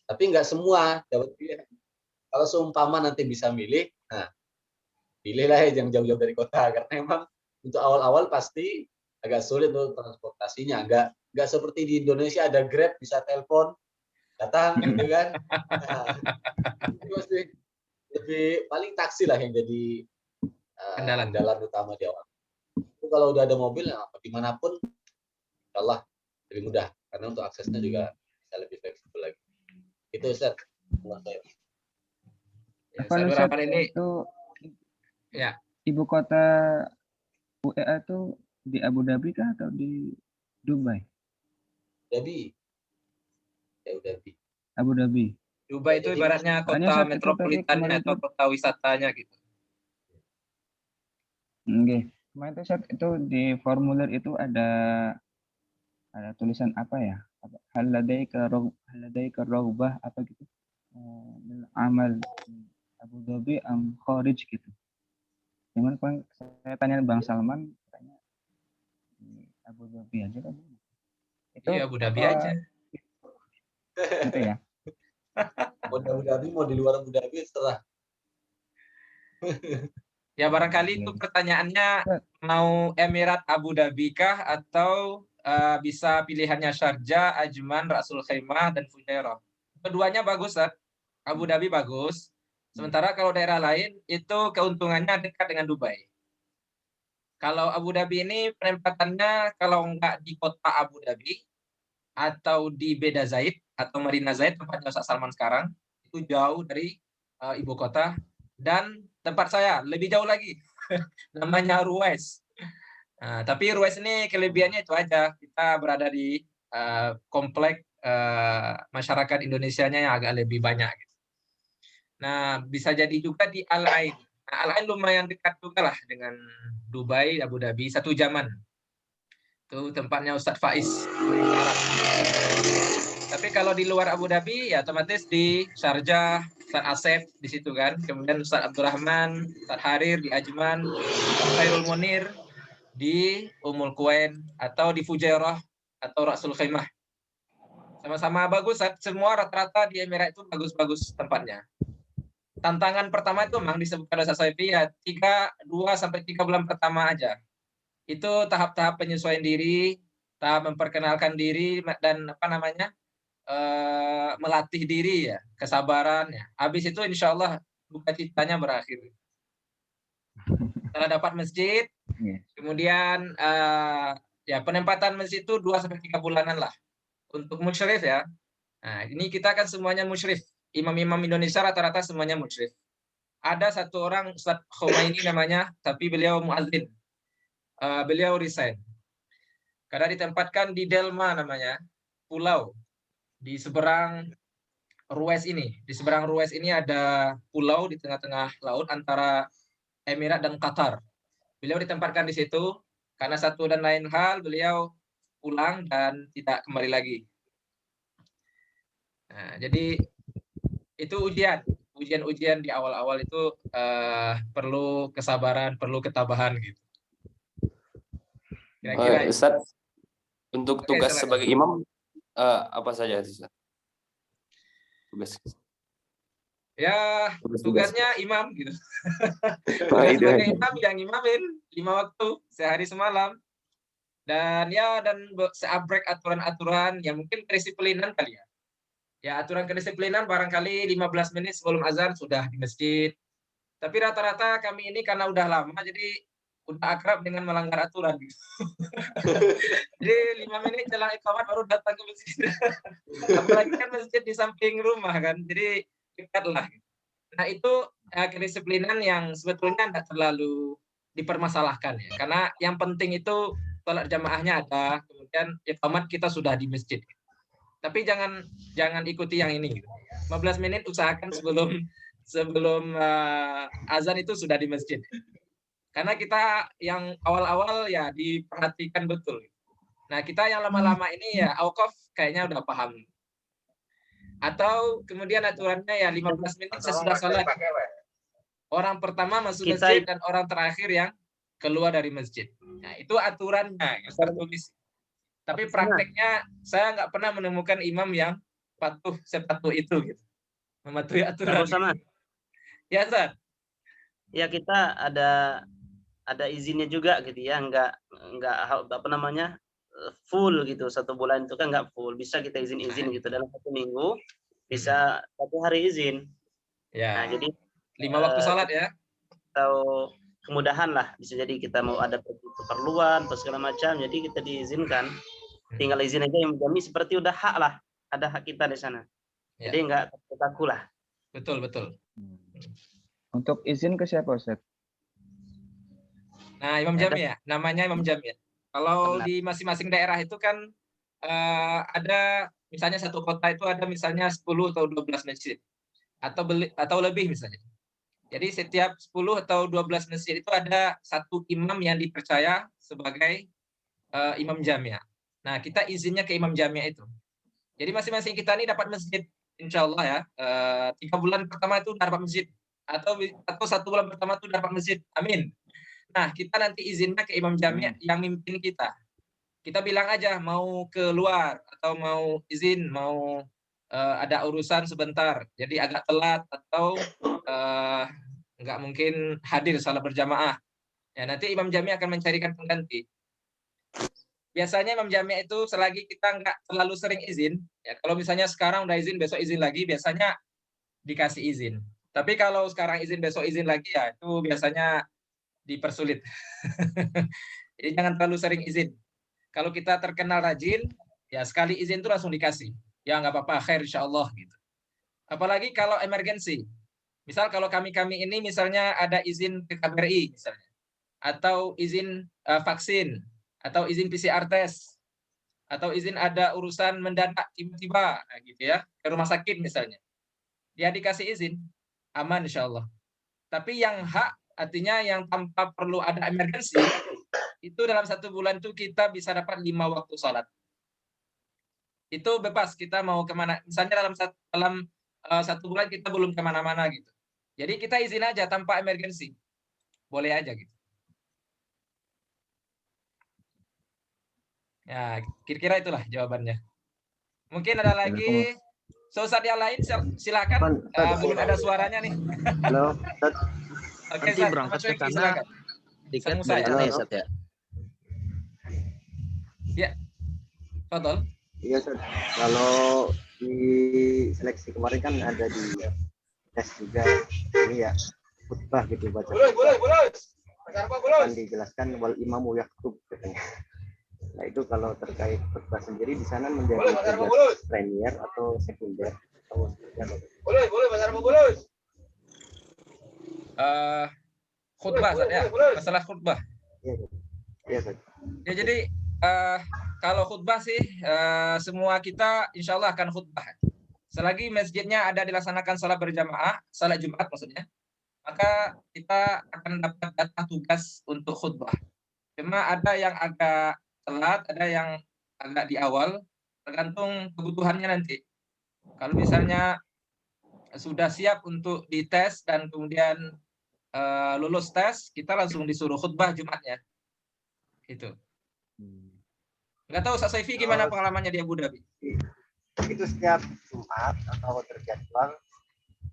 Tapi nggak semua dapat pilihan. Kalau seumpama nanti bisa milih, nah pilihlah yang jauh-jauh dari kota, karena memang untuk awal-awal pasti agak sulit untuk transportasinya. Nggak seperti di Indonesia ada Grab, bisa telepon datang gitu kan. Nah, itu pasti lebih paling taksi lah yang jadi andalan utama di awal. Itu kalau udah ada mobil, nah, dimanapun, insyaallah lebih mudah karena untuk aksesnya juga bisa lebih fleksibel lagi. Itu Ustaz. Ini itu ya. Ibu kota UEA itu di Abu Dhabi kah atau di Dubai? Dhabi. Ya Dhabi. Abu Dhabi. Dubai itu ibaratnya kota metropolitannya atau kota wisatanya gitu. Oke. Kemarin itu di formulir itu ada tulisan apa ya? Haladaika raghbah apa gitu. Amal Abu Dhabi am kharij gitu. Cuman saya tanya Bang Salman, katanya Abu Dhabi aja kan? Itu iya, Abu Dhabi aja. Gitu ya. Mau di Abu Dhabi, mau di luar Abu Dhabi setelah. Ya barangkali itu pertanyaannya mau Emirat Abu Dhabi kah atau bisa pilihannya Sharjah, Ajman, Rasul Khaimah, dan Fujairah. Keduanya bagus, Sat. Abu Dhabi bagus. Sementara kalau daerah lain itu keuntungannya dekat dengan Dubai. Kalau Abu Dhabi ini penempatannya kalau nggak di kota Abu Dhabi atau di Beda Zaid atau Marina Zaid tempatnya Ustaz Salman sekarang, itu jauh dari ibu kota, dan tempat saya lebih jauh lagi namanya Ruwais. Nah, tapi Ruwais ini kelebihannya itu aja, kita berada di komplek masyarakat Indonesianya yang agak lebih banyak. Nah, bisa jadi juga di Al Ain. Nah, Al Ain lumayan dekat juga lah dengan Dubai, Abu Dhabi, satu jaman. Itu tempatnya Ustadz Faiz. Tapi kalau di luar Abu Dhabi, ya otomatis di Sharjah, Ustadz Asef di situ kan. Kemudian Ustadz Abdurrahman, Ustadz Harir di Ajman, Ustadz Khairul Munir di Ummul Qain atau di Fujairah atau Rasul Khaimah. Sama-sama bagus, semua rata-rata di Emirat itu bagus-bagus tempatnya. Tantangan pertama itu memang disebutkan oleh Saifi ya 2-3 bulan pertama aja. Itu tahap-tahap penyesuaian diri, tahap memperkenalkan diri dan melatih diri ya, kesabaran ya. Habis itu insya Allah duka citanya berakhir. setelah dapat masjid, kemudian ya penempatan masjid itu 2-3 bulanan lah untuk musyrif ya. Nah, ini kita kan semuanya musyrif. Imam-imam Indonesia rata-rata semuanya musyrif. Ada satu orang Ustadz Khomeini namanya, tapi beliau muadzin. Beliau resign. Karena ditempatkan di Delma namanya, pulau di seberang Ruwais ini. Di seberang Ruwais ini ada pulau di tengah-tengah laut antara Emirat dan Qatar. Beliau ditempatkan di situ karena satu dan lain hal beliau pulang dan tidak kembali lagi. Nah, jadi itu ujian di awal-awal itu perlu kesabaran, perlu ketabahan gitu. Kira-kira Ustaz, untuk tugas silakan. sebagai imam apa saja Ustaz? Tugas. Ya, tugasnya imam gitu. Oh, Tugas itu. sebagai imam yang imamin 5 waktu sehari semalam. Dan seabrek aturan-aturan yang mungkin kedisiplinan kali ya. Ya, aturan kedisiplinan barangkali 15 menit sebelum azan sudah di masjid. Tapi rata-rata kami ini karena udah lama jadi udah akrab dengan melanggar aturan gitu. Jadi 5 menit jelang iqamat baru datang ke masjid. Apalagi kan masjid di samping rumah kan. Jadi dekat lah. Nah, itu kedisiplinan yang sebetulnya tidak terlalu dipermasalahkan ya. Karena yang penting itu sholat jamaahnya ada, kemudian iqamat kita sudah di masjid. Tapi jangan ikuti yang ini gitu. 15 menit usahakan sebelum azan itu sudah di masjid. Karena kita yang awal-awal ya diperhatikan betul. Nah, kita yang lama-lama ini ya awqaf kayaknya udah paham. Atau kemudian aturannya ya 15 menit sesudah sholat. Orang pertama masuk masjid dan orang terakhir yang keluar dari masjid. Nah, itu aturannya yang tertulis. Tapi prakteknya saya nggak pernah menemukan imam yang sepatuh itu gitu. Mematuhi aturan. Sama. Ya, Ustaz. Ya, kita ada izinnya juga gitu ya, nggak apa namanya full gitu. 1 bulan itu kan nggak full, bisa kita izin gitu dalam 1 minggu, bisa 1 hari izin. Ya. Nah, jadi 5 waktu sholat ya. Atau kemudahan lah, bisa jadi kita mau ada keperluan atau segala macam, jadi kita diizinkan. Tinggal izin aja yang menjamin seperti udah hak lah, ada hak kita di sana. Ya. Jadi nggak takut lah. Betul. Untuk izin ke siapa Ustaz? Nah, Imam Jami ya, namanya Imam Jami. Kalau di masing-masing daerah itu kan ada misalnya satu kota itu ada misalnya 10 atau 12 masjid atau lebih misalnya. Jadi setiap 10 atau 12 masjid itu ada satu imam yang dipercaya sebagai imam jamiah. Nah, kita izinnya ke imam jamiah itu. Jadi masing-masing kita ini dapat masjid, insya Allah ya. 3 bulan pertama itu dapat masjid. Atau 1 bulan pertama itu dapat masjid. Amin. Nah, kita nanti izinnya ke imam jamiah yang mimpin kita. Kita bilang aja mau keluar atau mau izin, mau ada urusan sebentar. Jadi agak telat atau nggak mungkin hadir salat berjamaah. Ya, nanti imam jamiah akan mencarikan pengganti. Biasanya imam jamiah itu selagi kita nggak terlalu sering izin, ya kalau misalnya sekarang udah izin, besok izin lagi, biasanya dikasih izin. Tapi kalau sekarang izin, besok izin lagi, ya itu biasanya dipersulit. Jadi jangan terlalu sering izin. Kalau kita terkenal rajin, ya sekali izin itu langsung dikasih. Ya nggak apa-apa, khair insya Allah gitu. Apalagi kalau emergensi. Misal kalau kami ini misalnya ada izin ke KBRI misalnya, atau izin vaksin, atau izin PCR test, atau izin ada urusan mendadak tiba-tiba gitu ya, ke rumah sakit misalnya. Dia dikasih izin, aman insya Allah. Tapi yang hak, artinya yang tanpa perlu ada emergensi, itu dalam 1 bulan itu kita bisa dapat 5 waktu sholat. Itu bebas, kita mau kemana. Misalnya dalam 1 bulan kita belum kemana-mana gitu. Jadi kita izin aja tanpa emergensi. Boleh aja gitu. Ya, kira-kira itulah jawabannya. Mungkin ada lagi Ustaz yang lain, silakan. Belum ada suaranya nih. Halo, Ustaz. Oke, Nanti berangkat ke sana tiket dari mana ya, Ustaz ya? Ya. Betul. Iya, Ustaz. Kalau di seleksi kemarin kan ada di tes juga ini ya, khutbah gitu baca. akan dijelaskan wal imamu yaktub katanya. Nah itu kalau terkait khutbah sendiri di sana menjadi tugas premier atau sekunder atau khutbah Ustaz, ya, masalah khutbah. Iya, Ustaz. Ya jadi kalau khutbah sih semua kita insya Allah akan khutbah. Selagi masjidnya ada dilaksanakan salat berjamaah, salat Jumat maksudnya, maka kita akan dapat jatah tugas untuk khutbah. Cuma ada yang agak telat, ada yang agak di awal, tergantung kebutuhannya nanti. Kalau misalnya sudah siap untuk dites dan kemudian lulus tes, kita langsung disuruh khutbah Jumatnya. Itu. Nggak tahu Ustaz Saifi gimana pengalamannya di Abu Dhabi? Itu setiap Jumat atau terjadwal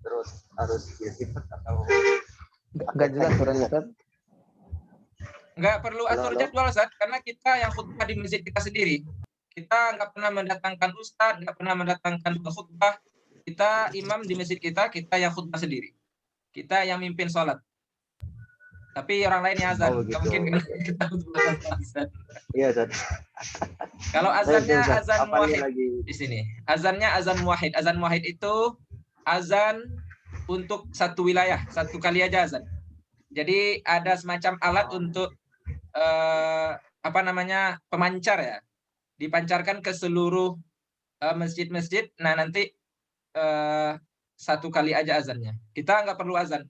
terus harus diliput atau Nggak jelas Ustaz. Nggak perlu atur Halo. jadwal Ustaz, karena kita yang khutbah di masjid kita sendiri. Kita nggak pernah mendatangkan ustadz, nggak pernah mendatangkan khutbah. Kita imam di masjid kita yang khutbah sendiri. Kita yang mimpin sholat. Tapi orang lain yang azan. Oh, Nggak gitu. mungkin kan kita khutbah azan. Iya, Ustaz. Kalau azannya Ustaz, azan apa nih muwahhid lagi? di sini. Azannya azan muwahhid. Azan muwahhid itu azan untuk satu wilayah, satu kali aja azan. Jadi ada semacam alat untuk pemancar ya. Dipancarkan ke seluruh masjid-masjid. Nah, nanti satu kali aja azannya. Kita nggak perlu azan.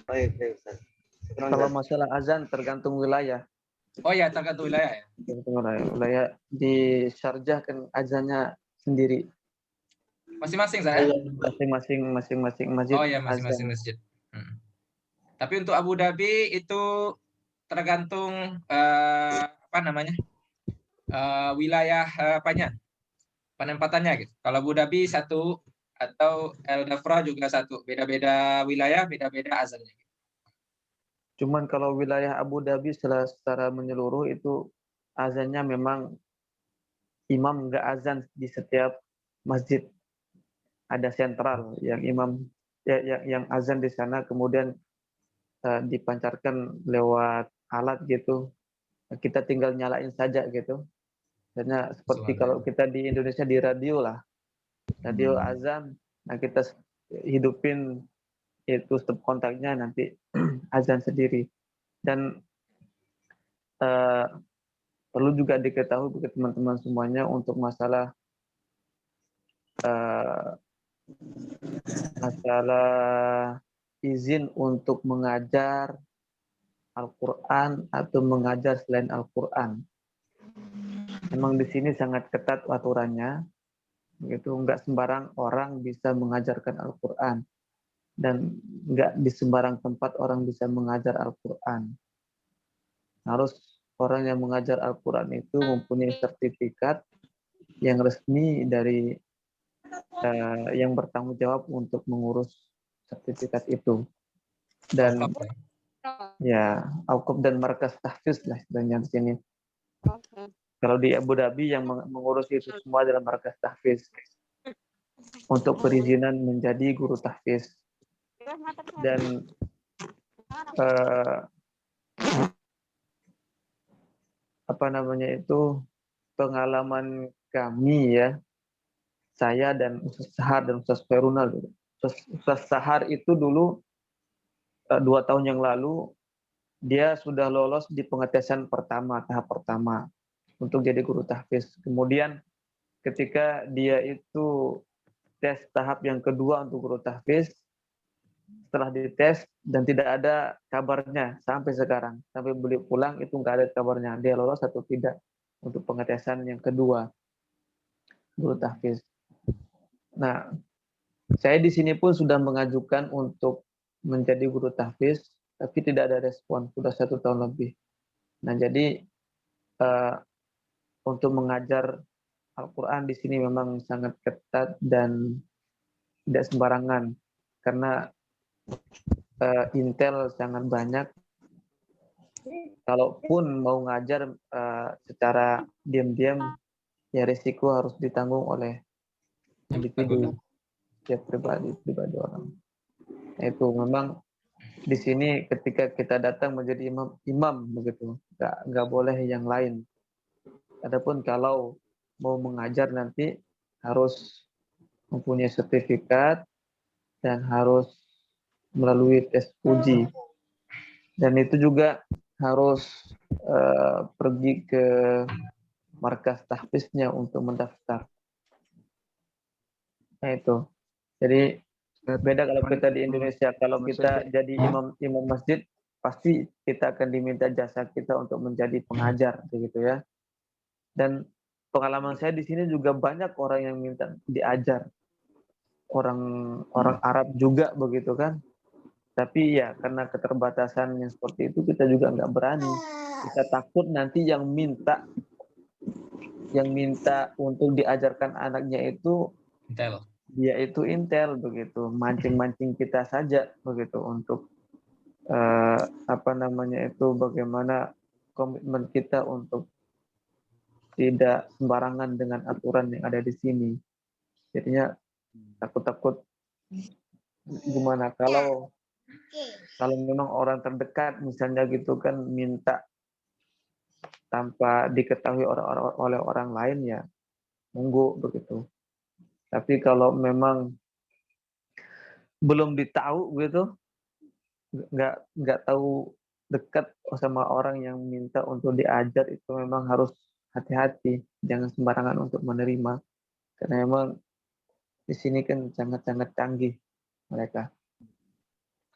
Baik, Ustaz. Kalau masalah azan tergantung wilayah. Oh ya, tergantung wilayah ya. Tergantung wilayah. Di Syarjah kan azannya sendiri. Masing-masing saya. Masing-masing masjid. Oh ya, masing-masing azan. masjid. Tapi untuk Abu Dhabi itu tergantung wilayah penempatannya gitu. Kalau Abu Dhabi satu atau El Dhafra juga satu. Beda-beda wilayah, beda-beda azannya. Cuman kalau wilayah Abu Dhabi secara menyeluruh itu azannya memang imam nggak azan di setiap masjid. Ada sentral yang imam yang azan di sana, kemudian dipancarkan lewat alat gitu. Kita tinggal nyalain saja gitu. Karena seperti kalau kita di Indonesia di radio lah. Radio azan, nah kita hidupin itu stop kontaknya, nanti azan sendiri. Dan perlu juga diketahui bagi teman-teman semuanya untuk masalah izin untuk mengajar Al-Quran atau mengajar selain Al-Quran. Memang di sini sangat ketat aturannya, gitu. Nggak sembarang orang bisa mengajarkan Al-Quran, dan nggak di sembarang tempat orang bisa mengajar Al-Quran. Harus orang yang mengajar Al-Quran itu mempunyai sertifikat yang resmi dari yang bertanggung jawab untuk mengurus sertifikat itu. Dan ya, Auqaf dan markas tahfiz lah istilahnya di sini. Kalau di Abu Dhabi yang mengurus itu semua adalah markas tahfiz untuk perizinan menjadi guru tahfiz. Dan pengalaman kami ya, saya dan Ustaz Sahar dan Ustaz Khairunal. Ustaz Sahar itu dulu 2 tahun yang lalu dia sudah lolos di pengetesan pertama, tahap pertama untuk jadi guru tahfiz. Kemudian ketika dia itu tes tahap yang kedua untuk guru tahfiz, setelah dites dan tidak ada kabarnya sampai sekarang, sampai beliau pulang itu nggak ada kabarnya dia lolos atau tidak untuk pengetesan yang kedua guru tahfiz. Nah, saya di sini pun sudah mengajukan untuk menjadi guru tahfiz, tapi tidak ada respon, sudah 1 tahun lebih. Nah, jadi untuk mengajar Al-Quran di sini memang sangat ketat dan tidak sembarangan, karena intel sangat banyak. Kalaupun mau ngajar secara diam-diam, ya risiko harus ditanggung oleh individu, ya pribadi orang. Itu memang di sini ketika kita datang menjadi imam begitu, nggak boleh yang lain. Adapun kalau mau mengajar nanti harus mempunyai sertifikat dan harus melalui tes uji. Dan itu juga harus pergi ke markas tahfiznya untuk mendaftar. Nah itu. Jadi beda kalau kita di Indonesia. Kalau kita jadi imam masjid, pasti kita akan diminta jasa kita untuk menjadi pengajar, begitu ya. Dan pengalaman saya di sini juga banyak orang yang minta diajar. Orang Arab juga begitu kan. Tapi ya karena keterbatasan yang seperti itu kita juga nggak berani. Kita takut nanti yang minta untuk diajarkan anaknya itu Intel. dia itu intel begitu, mancing-mancing kita saja begitu untuk bagaimana komitmen kita untuk tidak sembarangan dengan aturan yang ada di sini. Jadinya takut-takut gimana kalau memang orang terdekat misalnya gitu kan minta tanpa diketahui oleh orang lain ya monggo begitu. Tapi kalau memang belum ditahu gitu, nggak tahu dekat sama orang yang minta untuk diajar, itu memang harus hati-hati, jangan sembarangan untuk menerima. Karena memang di sini kan sangat-sangat canggih mereka.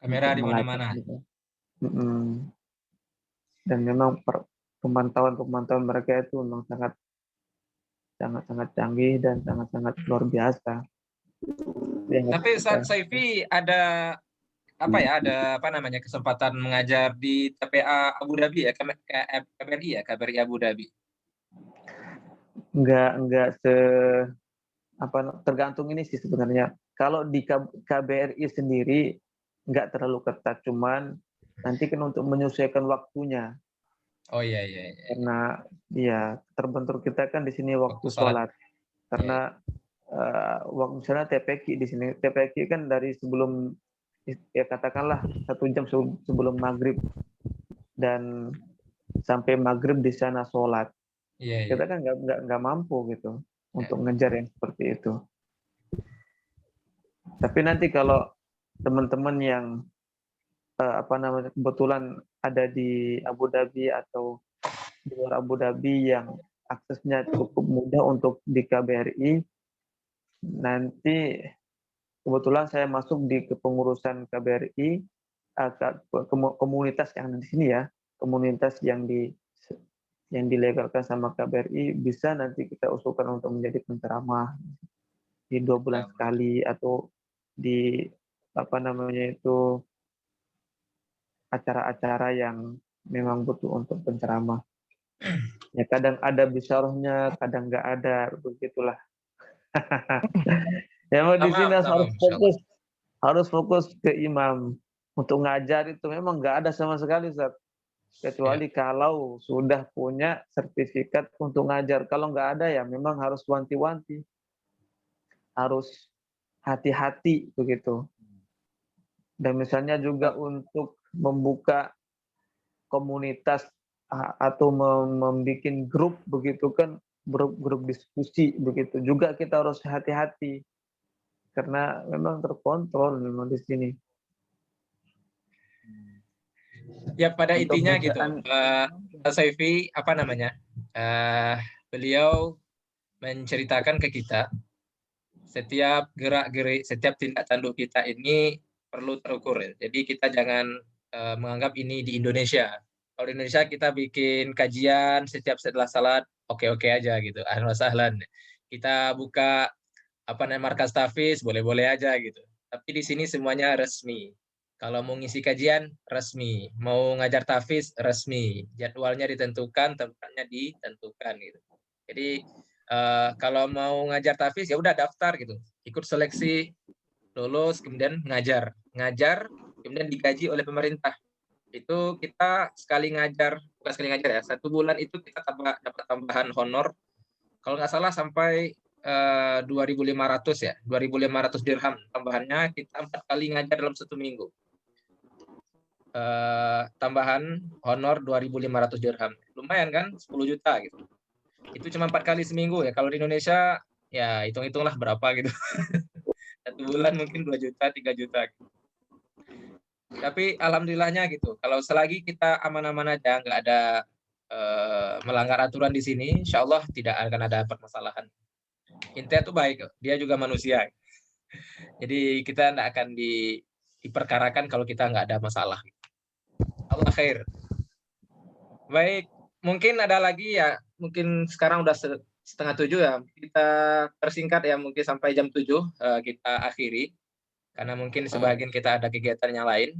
Kamera di mana-mana. Dan memang pemantauan mereka itu memang sangat canggih dan sangat luar biasa. Tapi Saifi ada kesempatan mengajar di TPA Abu Dhabi ya, KBRI Abu Dhabi. Enggak tergantung ini sih sebenarnya. Kalau di KBRI sendiri enggak terlalu ketat, cuman nanti kan untuk menyesuaikan waktunya. Oh iya. Karena terbentur kita kan di sini waktu sholat. Karena waktu misalnya TPQ di sini, TPQ kan dari sebelum ya katakanlah 1 jam sebelum maghrib dan sampai maghrib di sana sholat. Kita kan nggak mampu gitu untuk ngejar yang seperti itu. Tapi nanti kalau teman-teman yang kebetulan ada di Abu Dhabi atau di luar Abu Dhabi yang aksesnya cukup mudah untuk di KBRI, nanti kebetulan saya masuk di kepengurusan KBRI, komunitas yang di sini ya, komunitas yang dilegalkan sama KBRI, bisa nanti kita usulkan untuk menjadi penceramah di 2 bulan sekali atau di acara-acara yang memang butuh untuk penceramah. Ya kadang ada bisyarahnya, kadang nggak ada, begitulah. Ya di sini harus fokus ke imam. Untuk ngajar itu memang nggak ada sama sekali, Ustaz. Kecuali kalau sudah punya sertifikat untuk ngajar. Kalau nggak ada ya memang harus wanti-wanti. Harus hati-hati begitu. Dan misalnya juga untuk membuka komunitas atau membuat grup begitu kan, grup diskusi begitu juga kita harus hati-hati karena memang terkontrol memang di sini. Ya pada intinya gitu, Saifi beliau menceritakan ke kita setiap gerak-gerik, setiap tindak tanduk kita ini perlu terukur. Jadi kita jangan menganggap ini di Indonesia. Kalau di Indonesia kita bikin kajian setiap setelah salat, oke-oke aja gitu. Ahlan wa sahlan. Kita buka markas tahfiz, boleh-boleh aja gitu. Tapi di sini semuanya resmi. Kalau mau ngisi kajian, resmi. Mau ngajar tahfiz, resmi. Jadwalnya ditentukan, tempatnya ditentukan gitu. Jadi kalau mau ngajar tahfiz ya udah daftar gitu. Ikut seleksi, lulus, kemudian ngajar, kemudian digaji oleh pemerintah. Itu kita bukan sekali ngajar ya, 1 bulan itu kita dapat tambahan honor. Kalau nggak salah sampai 2.500 ya, 2.500 dirham tambahannya, kita 4 kali ngajar dalam 1 minggu. tambahan honor 2.500 dirham. Lumayan kan, 10 juta gitu. Itu cuma 4 kali seminggu ya. Kalau di Indonesia ya hitung-hitunglah berapa gitu. 1 bulan mungkin 2 juta, 3 juta. Gitu. Tapi alhamdulillahnya gitu. Kalau selagi kita aman-aman aja, nggak ada melanggar aturan di sini, insya Allah tidak akan ada permasalahan. Intinya itu baik, dia juga manusia. Jadi kita tidak akan diperkarakan kalau kita nggak ada masalah. Allah khair. Baik, mungkin ada lagi ya, mungkin sekarang udah 6:30 ya, kita persingkat ya, mungkin sampai jam 7 kita akhiri, karena mungkin sebagian kita ada kegiatan yang lain.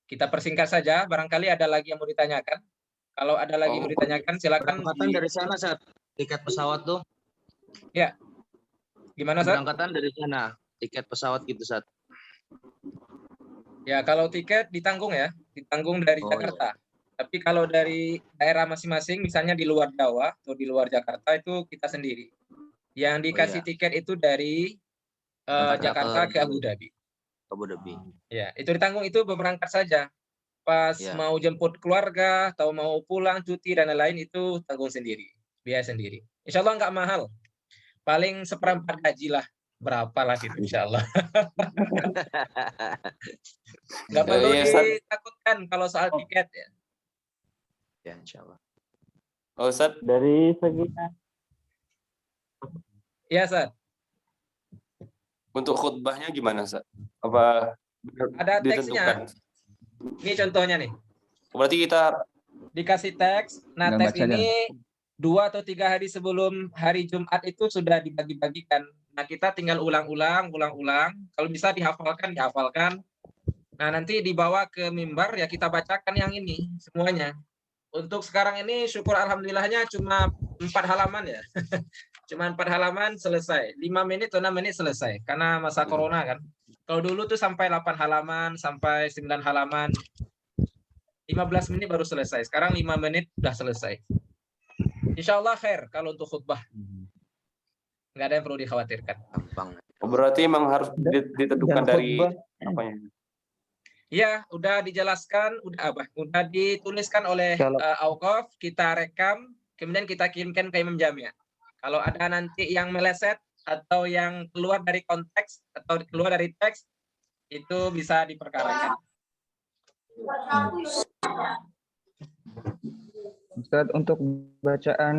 Kita persingkat saja, barangkali ada lagi yang mau ditanyakan. Kalau ada lagi mau ditanyakan, silakan. Berangkatan dari sana, Sat. Tiket pesawat tuh. Ya. Gimana, Sat? Berangkatan dari sana, tiket pesawat gitu, Sat. Ya, kalau tiket ditanggung ya, ditanggung dari Jakarta. Tapi kalau dari daerah masing-masing, misalnya di luar Jawa atau di luar Jakarta, itu kita sendiri. Yang dikasih tiket itu dari Jakarta ke Abu Dhabi. Abu Dhabi. Ya, itu ditanggung, itu berangkat saja. Pas mau jemput keluarga atau mau pulang cuti dan lain-lain itu tanggung sendiri, biaya sendiri. Insya Allah nggak mahal, paling 1/4 gaji lah, berapa lah gitu insya Allah. Nggak perlu ditakutkan kalau soal tiket ya. Ya insya Allah. Oh, Ustaz, Dari segi Iya, Ustaz. untuk khutbahnya gimana, Ustaz? Apa Ada ditentukan? teksnya. Ini contohnya nih. Berarti kita Dikasih teks. Nah, Nggak teks baca ini 2 atau 3 hari sebelum hari Jumat itu sudah dibagi-bagikan. Nah, kita tinggal ulang-ulang. Kalau bisa dihafalkan. Nah, nanti dibawa ke mimbar ya kita bacakan yang ini semuanya. Untuk sekarang ini syukur alhamdulillahnya cuma 4 halaman ya. Cuma 4 halaman selesai. 5 menit atau 6 menit selesai. Karena masa corona kan. Kalau dulu tuh sampai 8 halaman, sampai 9 halaman. 15 menit baru selesai. Sekarang 5 menit udah selesai. Insya Allah khair kalau untuk khutbah. Nggak ada yang perlu dikhawatirkan. Gampang. berarti emang harus ditentukan dari apa ya? Iya, udah dijelaskan, udah dituliskan oleh Auqaf, kita rekam, kemudian kita kirimkan ke Imam Jami'. Kalau ada nanti yang meleset atau yang keluar dari konteks atau keluar dari teks, itu bisa diperkarakan. Ustaz, untuk bacaan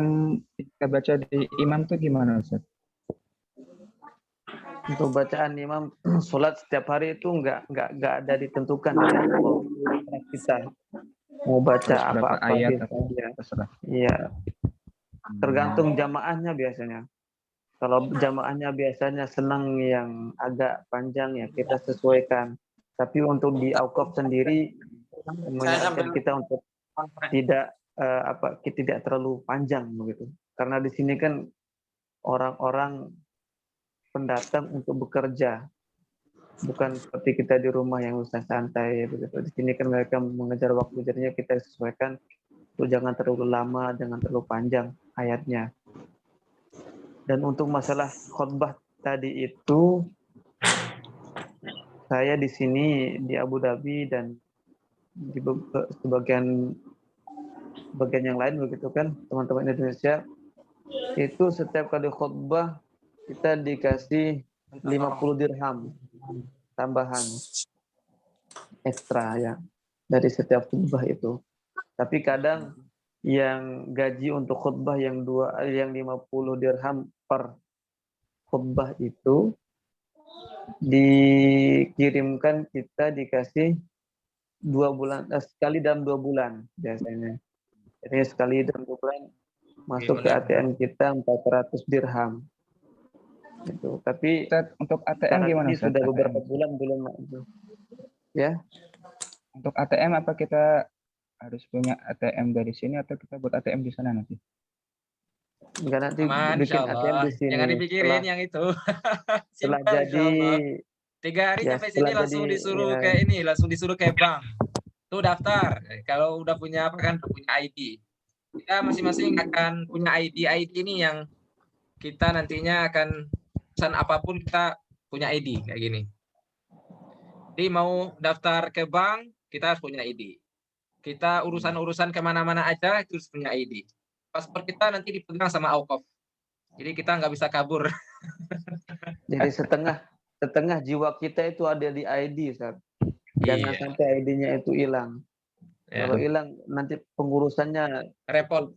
kita baca di imam tuh gimana, Ustaz? Untuk bacaan imam sholat setiap hari itu nggak ada ditentukan kita mau baca apa-apa ayat atau terserah. Iya, tergantung jamaahnya biasanya. Kalau jamaahnya biasanya senang yang agak panjang ya kita sesuaikan. Tapi untuk di Auqaf sendiri menyarankan kita untuk tidak tidak terlalu panjang begitu. Karena di sini kan orang-orang pendatang untuk bekerja, bukan seperti kita di rumah yang usah santai begitu. Di sini kan mereka mengejar waktu, jadinya kita sesuaikan untuk jangan terlalu lama, jangan terlalu panjang ayatnya. Dan untuk masalah khutbah tadi itu, saya di sini di Abu Dhabi dan di sebagian yang lain begitu kan, teman-teman Indonesia itu setiap kali khutbah kita dikasih 50 dirham tambahan ekstra ya dari setiap khutbah itu. Tapi kadang yang gaji untuk khutbah yang 50 dirham per khutbah itu dikirimkan, kita dikasih 2 bulan sekali dalam 2 bulan biasanya. Jadi sekali dalam 2 bulan masuk ke ATM kita 400 dirham. Gitu. Tapi untuk ATM gimana? Ini sudah beberapa bulan belum itu. Ya. Untuk ATM apa kita harus punya ATM dari sini atau kita buat ATM di sana nanti? Enggak, nanti bikin ATM di sini. Jangan dipikirin yang itu. Setelah jadi 3 hari sampai sini langsung disuruh kayak ini, langsung disuruh kayak bank. Tuh daftar. Kalau udah punya apa kan, udah punya ID. Kita masing-masing akan punya ID. ID ini yang kita nantinya akan pesan apapun kita punya ID kayak gini. Jadi mau daftar ke bank, kita harus punya ID. Kita urusan-urusan kemana-mana aja itu harus punya ID. Paspor kita nanti dipegang sama Aukof. Jadi kita nggak bisa kabur. Jadi setengah jiwa kita itu ada di ID, Ustaz. Jangan Iya. sampai ID-nya itu hilang. Ya. Kalau hilang nanti pengurusannya Repot.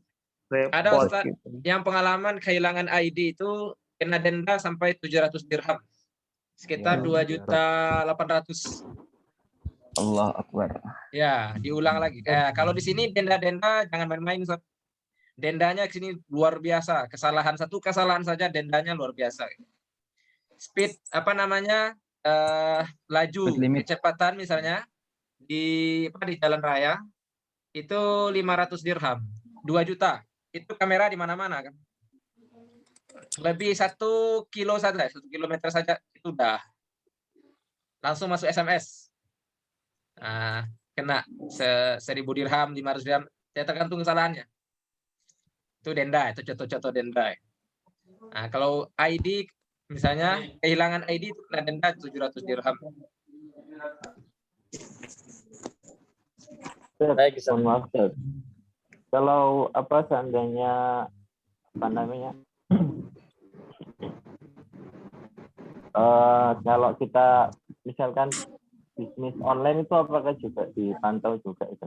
repot. Ada Ustaz Gitu. yang pengalaman kehilangan ID itu kena denda sampai 700 dirham. Sekitar 2.800.000. Allah Akbar. Ya, diulang lagi. Kalau di sini denda-denda jangan main-main, Ustaz. Dendanya ke sini luar biasa. Satu kesalahan saja dendanya luar biasa. Speed laju Speed limit. kecepatan misalnya di jalan raya itu 500 dirham, 2 juta. Itu kamera di mana-mana kan. Lebih 1 kilo saja, 1 kilometer saja itu udah langsung masuk SMS. Nah, kena 1.000 dirham, 500 dirham, ya tergantung kesalahannya. Itu denda, itu contoh-contoh denda. Nah, kalau ID misalnya kehilangan ID itu kena denda 700 dirham. Baik, mohon maaf, Ustaz. Kalau seandainya kalau kita misalkan bisnis online itu apakah juga dipantau juga itu?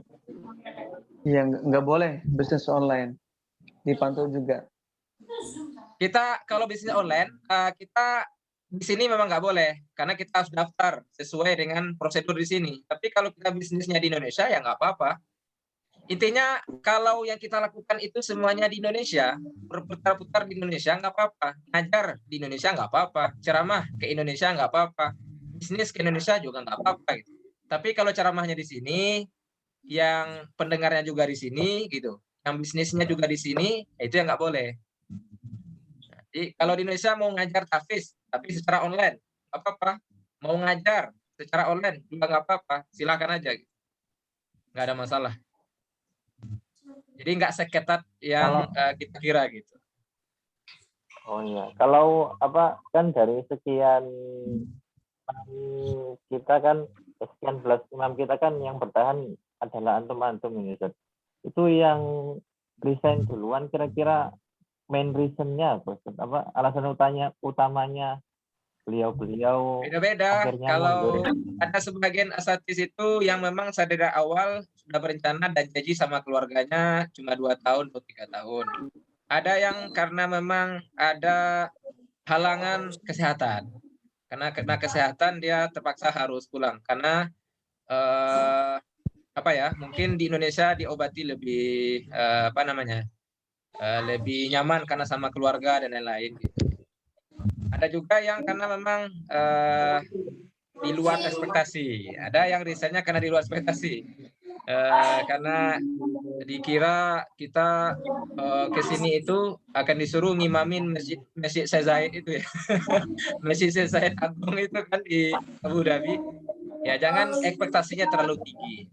Iya, nggak boleh bisnis online. Dipantau juga. Kita kalau bisnis online, kita di sini memang nggak boleh karena kita harus daftar sesuai dengan prosedur di sini. Tapi kalau kita bisnisnya di Indonesia ya nggak apa-apa. Intinya kalau yang kita lakukan itu semuanya di Indonesia, berputar-putar di Indonesia nggak apa-apa. Ngajar di Indonesia nggak apa-apa. Ceramah ke Indonesia nggak apa-apa. Bisnis ke Indonesia juga nggak apa-apa. Gitu. Tapi kalau ceramahnya di sini, yang pendengarnya juga di sini, gitu, yang bisnisnya juga di sini, itu yang nggak boleh. Jadi kalau di Indonesia mau ngajar tahfiz, tapi secara online, apa-apa. Mau ngajar secara online juga nggak apa-apa. Silakan aja. Gitu. Nggak ada masalah. Jadi nggak seketat yang kita kira gitu. Oh iya, kalau kan dari sekian kita kan sekian belas imam kita kan yang bertahan adalah antum-antum ini, Ustaz. Itu yang resign duluan kira-kira main reason-nya apa, Ustaz? Alasan utamanya beliau beda-beda. akhirnya Kalau mundur. ada sebagian asatidz itu yang memang dari awal sudah berencana dan janji sama keluarganya cuma 2 tahun atau 3 tahun. Ada yang karena memang ada halangan kesehatan. Karena kesehatan dia terpaksa harus pulang karena mungkin di Indonesia diobati lebih lebih nyaman karena sama keluarga dan lain-lain gitu. Ada juga yang karena memang di luar ekspektasi. Ada yang risetnya karena di luar ekspektasi. Karena dikira kita ke sini itu akan disuruh ngimamin Masjid Syekh Zayed itu ya. Masjid Syekh Zayed Agung itu kan di Abu Dhabi. Ya jangan ekspektasinya terlalu tinggi.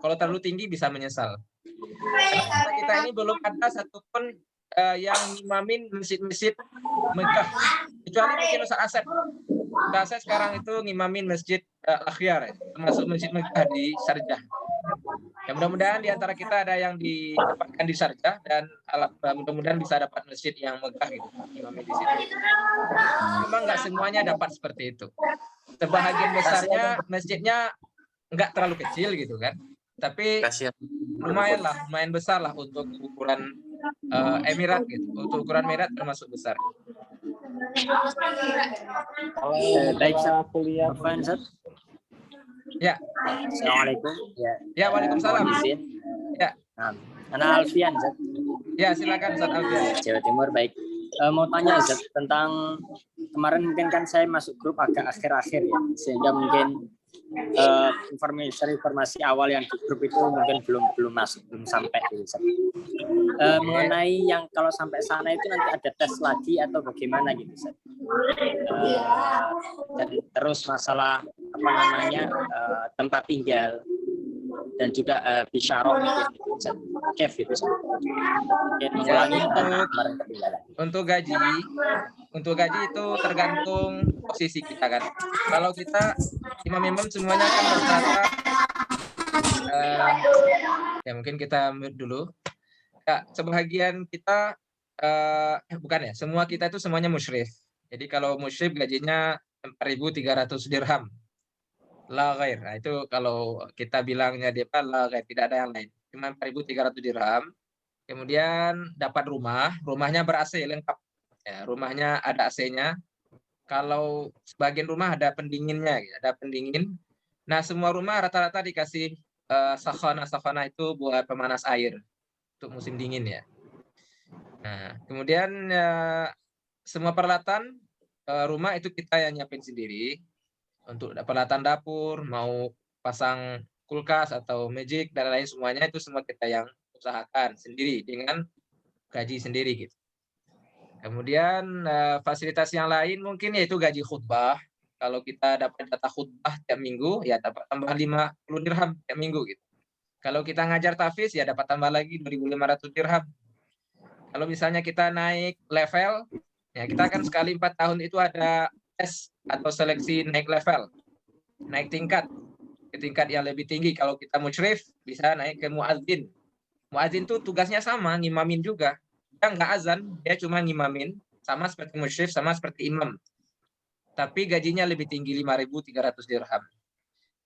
Kalau terlalu tinggi bisa menyesal. Karena kita ini belum ada satupun yang ngimamin masjid-masjid Mekah. Kecuali mungkin Ustaz Asep. Ustaz Asep sekarang itu ngimamin Masjid Al-Akhyar, termasuk Masjid Mekah di Sharjah. Ya mudah-mudahan di antara kita ada yang didapatkan di Sharjah dan mudah-mudahan bisa dapat masjid yang Mekah gitu, ngimamin di situ. Memang nggak semuanya dapat seperti itu. Sebahagian besarnya masjidnya nggak terlalu kecil gitu kan. Tapi lumayan besar lah untuk ukuran Emirat gitu. Untuk ukuran Emirat termasuk besar. Baik, kuliah. Ya. Assalamualaikum. Ya, waalaikumsalam. Ya. Ana Alfian, Zat. Ya, silakan Ustaz Alfian. Jawa Timur, baik. Mau tanya Zat tentang kemarin mungkin kan saya masuk grup agak akhir-akhir ya, sehingga mungkin informasi awal yang di grup itu mungkin belum sampai gitu. Mengenai yang kalau sampai sana itu nanti ada tes lagi atau bagaimana gitu, Zat. Dan terus masalah tempat tinggal dan juga bisyarah gitu, kef gitu. Untuk gaji itu tergantung posisi kita kan. Kalau kita imam-imam semuanya kan rata-rata Ya mungkin kita mute dulu. Ya, sebahagian kita bukan ya, semua kita itu semuanya musyrif. Jadi kalau musyrif gajinya 4.300 dirham. La ghair. Nah, itu kalau kita bilangnya dia la ghair, tidak ada yang lain. Cuma 4.300 dirham. Kemudian dapat rumahnya ber-AC lengkap. Ya, rumahnya ada AC-nya. Kalau sebagian rumah ada pendinginnya, ada pendingin. Nah, semua rumah rata-rata dikasih sakhana itu buat pemanas air untuk musim dingin ya. Nah, kemudian semua peralatan rumah itu kita yang nyiapin sendiri. Untuk peralatan dapur, mau pasang kulkas atau magic dan lain semuanya itu semua kita yang usahakan sendiri dengan gaji sendiri gitu. Kemudian fasilitas yang lain mungkin yaitu gaji khutbah. Kalau kita dapat data khutbah tiap minggu ya dapat tambah 50 dirham tiap minggu gitu. Kalau kita ngajar tahfiz ya dapat tambah lagi 2.500 dirham. Kalau misalnya kita naik level ya kita kan sekali 4 tahun itu ada tes atau seleksi naik level, naik tingkat ke tingkat yang lebih tinggi. Kalau kita musyrif bisa naik ke muadzin. Muadzin tuh tugasnya sama, ngimamin juga. Dia nggak azan, dia cuma ngimamin, sama seperti musyrif, sama seperti imam. Tapi gajinya lebih tinggi 5.300 dirham.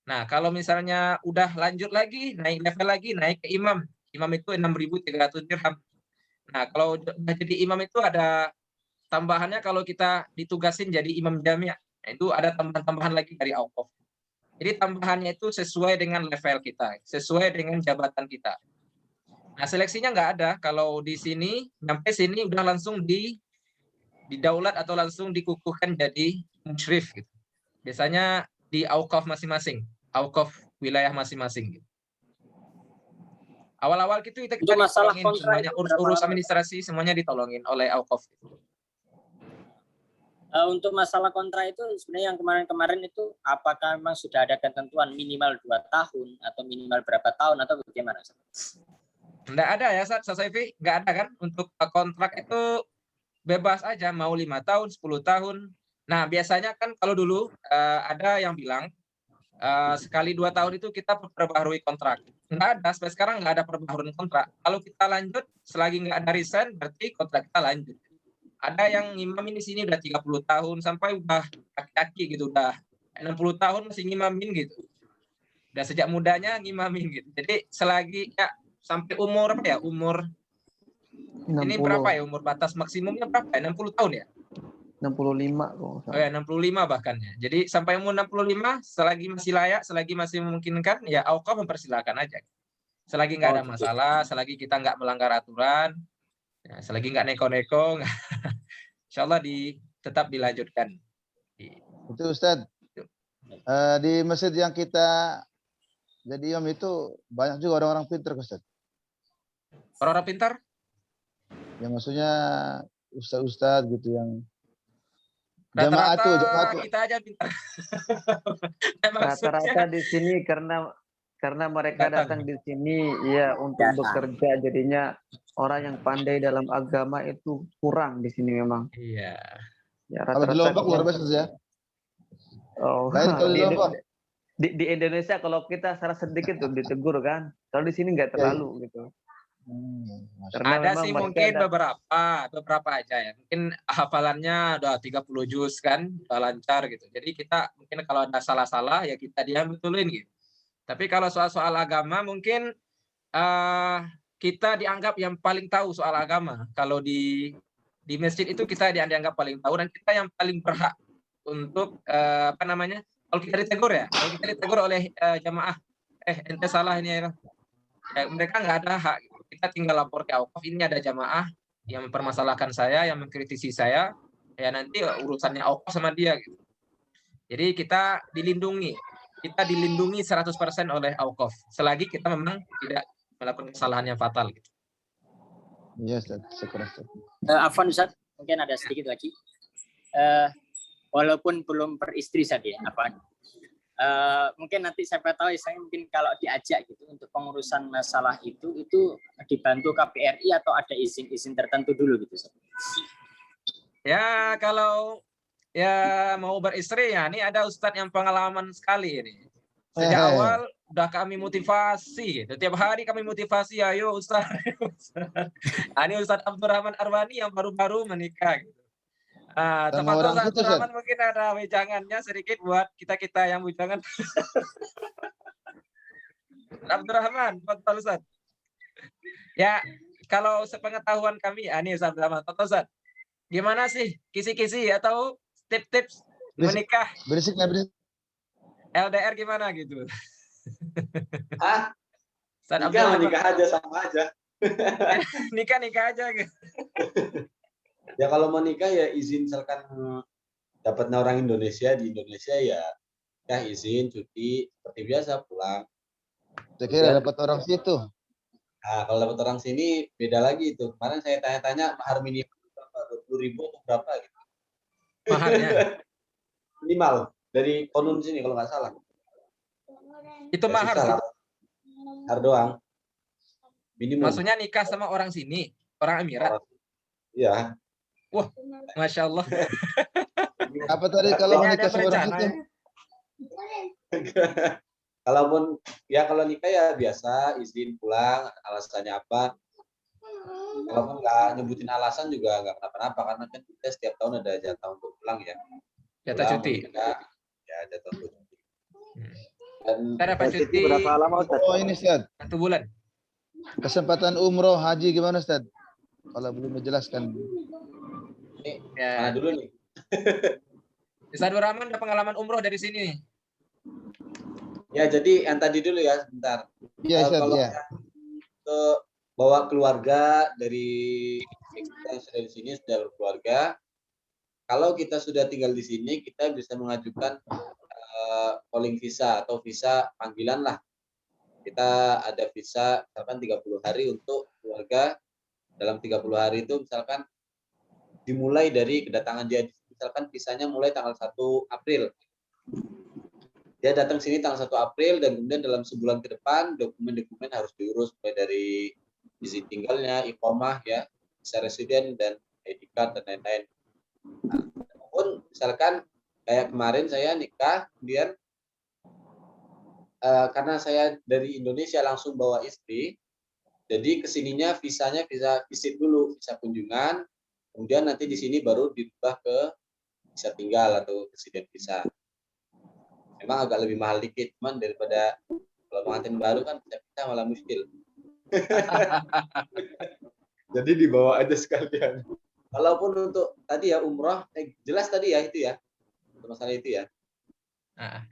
Nah, kalau misalnya udah lanjut lagi, naik level lagi, naik ke imam. Imam itu 6.300 dirham. Nah, kalau udah jadi imam itu ada tambahannya kalau kita ditugasin jadi imam jamiah. Nah, itu ada tambahan-tambahan lagi dari Auqaf. Jadi tambahannya itu sesuai dengan level kita, sesuai dengan jabatan kita. Nah, seleksinya nggak ada. Kalau di sini, sampai sini udah langsung didaulat atau langsung dikukuhkan jadi musyrif. Gitu. Biasanya di Auqaf masing-masing, Auqaf wilayah masing-masing. Gitu. Awal-awal gitu kita masalah ditolongin semuanya, urus administrasi semuanya ditolongin oleh Auqaf. Untuk masalah kontrak itu sebenarnya yang kemarin-kemarin itu apakah memang sudah ada ketentuan minimal 2 tahun atau minimal berapa tahun atau bagaimana? Enggak ada ya, Saifi? Enggak ada kan? Untuk kontrak itu bebas aja, mau 5 tahun, 10 tahun. Nah, biasanya kan kalau dulu ada yang bilang sekali 2 tahun itu kita perbaharui kontrak. Enggak ada, sampai sekarang enggak ada perbaharuan kontrak. Kalau kita lanjut, selagi enggak ada resign, berarti kontrak kita lanjut. Ada yang ngimamin di sini udah 30 tahun, sampai udah kaki-kaki gitu, udah 60 tahun masih ngimamin gitu. Udah sejak mudanya ngimamin gitu. Jadi selagi ya sampai umur apa ya? Umur 60. Ini berapa ya umur batas maksimumnya berapa ya? 60 tahun ya? 65 kok. Oh ya, 65 bahkan ya. Jadi sampai umur 65 selagi masih layak, selagi masih memungkinkan ya Auqaf mempersilakan aja. Selagi nggak ada masalah, selagi kita nggak melanggar aturan, ya, selagi nggak neko-neko, insya Allah tetap dilanjutkan. Itu Ustadz, di masjid yang kita jadi imam itu banyak juga orang-orang pintar, Ustadz. Orang-orang pintar? Ya maksudnya ustadz-ustadz gitu yang rata-rata jamaah kita aja pintar. Rata-rata di sini karena mereka datang di sini ya untuk bekerja, jadinya orang yang pandai dalam agama itu kurang di sini memang. Iya. Ya, kalau di Lombok luar biasa ya. Oh, di Indonesia kalau kita salah sedikit tuh ditegur kan. Kalau di sini nggak terlalu gitu. Karena ada sih mungkin beberapa aja ya. Mungkin hafalannya udah 30 juz kan, udah lancar gitu. Jadi kita mungkin kalau ada salah-salah ya kita diam betulin gitu. Tapi kalau soal-soal agama mungkin kita dianggap yang paling tahu soal agama. Kalau di masjid itu kita dianggap paling tahu dan kita yang paling berhak untuk kalau kita ditegur ya, kalau kita ditegur oleh jamaah, ente salah ini ya. Mereka nggak ada hak. Kita tinggal lapor ke Auqaf, ini ada jamaah yang mempermasalahkan saya, yang mengkritisi saya, ya nanti urusannya Auqaf sama dia gitu. Jadi kita dilindungi 100% oleh Auqaf selagi kita memang tidak melakukan kesalahan yang fatal gitu. Iya, Ustaz. Afwan Ustaz, mungkin ada sedikit lagi. Walaupun belum beristri saja, Afwan. Mungkin nanti siapa tahu saya mungkin kalau diajak gitu untuk pengurusan masalah itu dibantu KPRI atau ada izin tertentu dulu gitu. Ya kalau ya mau beristri ya ini ada Ustadz yang pengalaman sekali ini. Sejak awal udah kami motivasi gitu. Tiap hari kami motivasi, ayo Ustaz. Ini Ustaz Abdurrahman Arwani yang baru-baru menikah gitu. Sama Tepat orang Ustaz situ, Ustaz. Abdurrahman mungkin ada wejangannya sedikit buat kita-kita yang bujangan. Abdurrahman, betul Ustaz. Ya, kalau sepengetahuan kami, ini Ustaz Abdurrahman, betul Ustaz. Gimana sih kisi-kisi atau tips-tips menikah Berisik. LDR gimana gitu? Ustaz Nikah Abdurrahman. menikah aja sama aja. Nikah aja gitu. Ya kalau mau nikah ya izin, misalkan dapatnya orang Indonesia di Indonesia ya izin cuti seperti biasa pulang. Saya kira dapat orang situ. Nah, kalau dapat orang sini beda lagi itu. Kemarin saya tanya-tanya mahar minimal berapa, 20.000 atau berapa gitu. Maharnya minimal dari konun sini kalau nggak salah. itu Ya, mahar susah sih. lah. Mahar doang. Minimum. Maksudnya nikah sama orang sini, orang Emirat. Iya. Wah, Masya Allah. Apa tadi kalau Ini menikah ada sama orang berencana situ? ya? Kalaupun ya kalau nikah ya biasa izin pulang, alasannya apa. Kalaupun nggak nyebutin alasan juga nggak kenapa-napa karena kan kita setiap tahun ada jatah untuk pulang ya. Jatah Pulang, cuti. menikah, ya jatah untuk cuti. Dan Kita dapat cuti berapa lama Ustaz? Oh ini Ustaz. 1 bulan. Kesempatan umroh haji gimana Ustaz? Kalau belum menjelaskan. Ini Ya. mana dulu nih? Ustaz Abdurrahman ada pengalaman umroh dari sini. Ya jadi yang tadi dulu ya sebentar. Iya Ustaz, Kalau ya. ke bawa keluarga dari kita yang sudah di sini sudah berkeluarga. Kalau kita sudah tinggal di sini, kita bisa mengajukan calling visa atau visa panggilan lah. Kita ada visa misalkan 30 hari untuk keluarga. Dalam 30 hari itu misalkan dimulai dari kedatangan dia, misalkan visanya mulai tanggal 1 April. Dia datang sini tanggal 1 April dan kemudian dalam sebulan ke depan dokumen-dokumen harus diurus mulai dari izin tinggalnya, iqomah ya, visa residen dan ID card dan lain-lain. Nah, pun misalkan kayak kemarin saya nikah, kemudian karena saya dari Indonesia langsung bawa istri, jadi kesininya visanya visa visit dulu, visa kunjungan, kemudian nanti di sini baru dirubah ke visa tinggal atau residen visa. Memang agak lebih mahal dikit, cuman daripada kalau pengantin baru kan kita malah muskil. Jadi dibawa aja sekalian. Walaupun untuk tadi ya umroh, jelas tadi ya itu ya, masalah itu ya.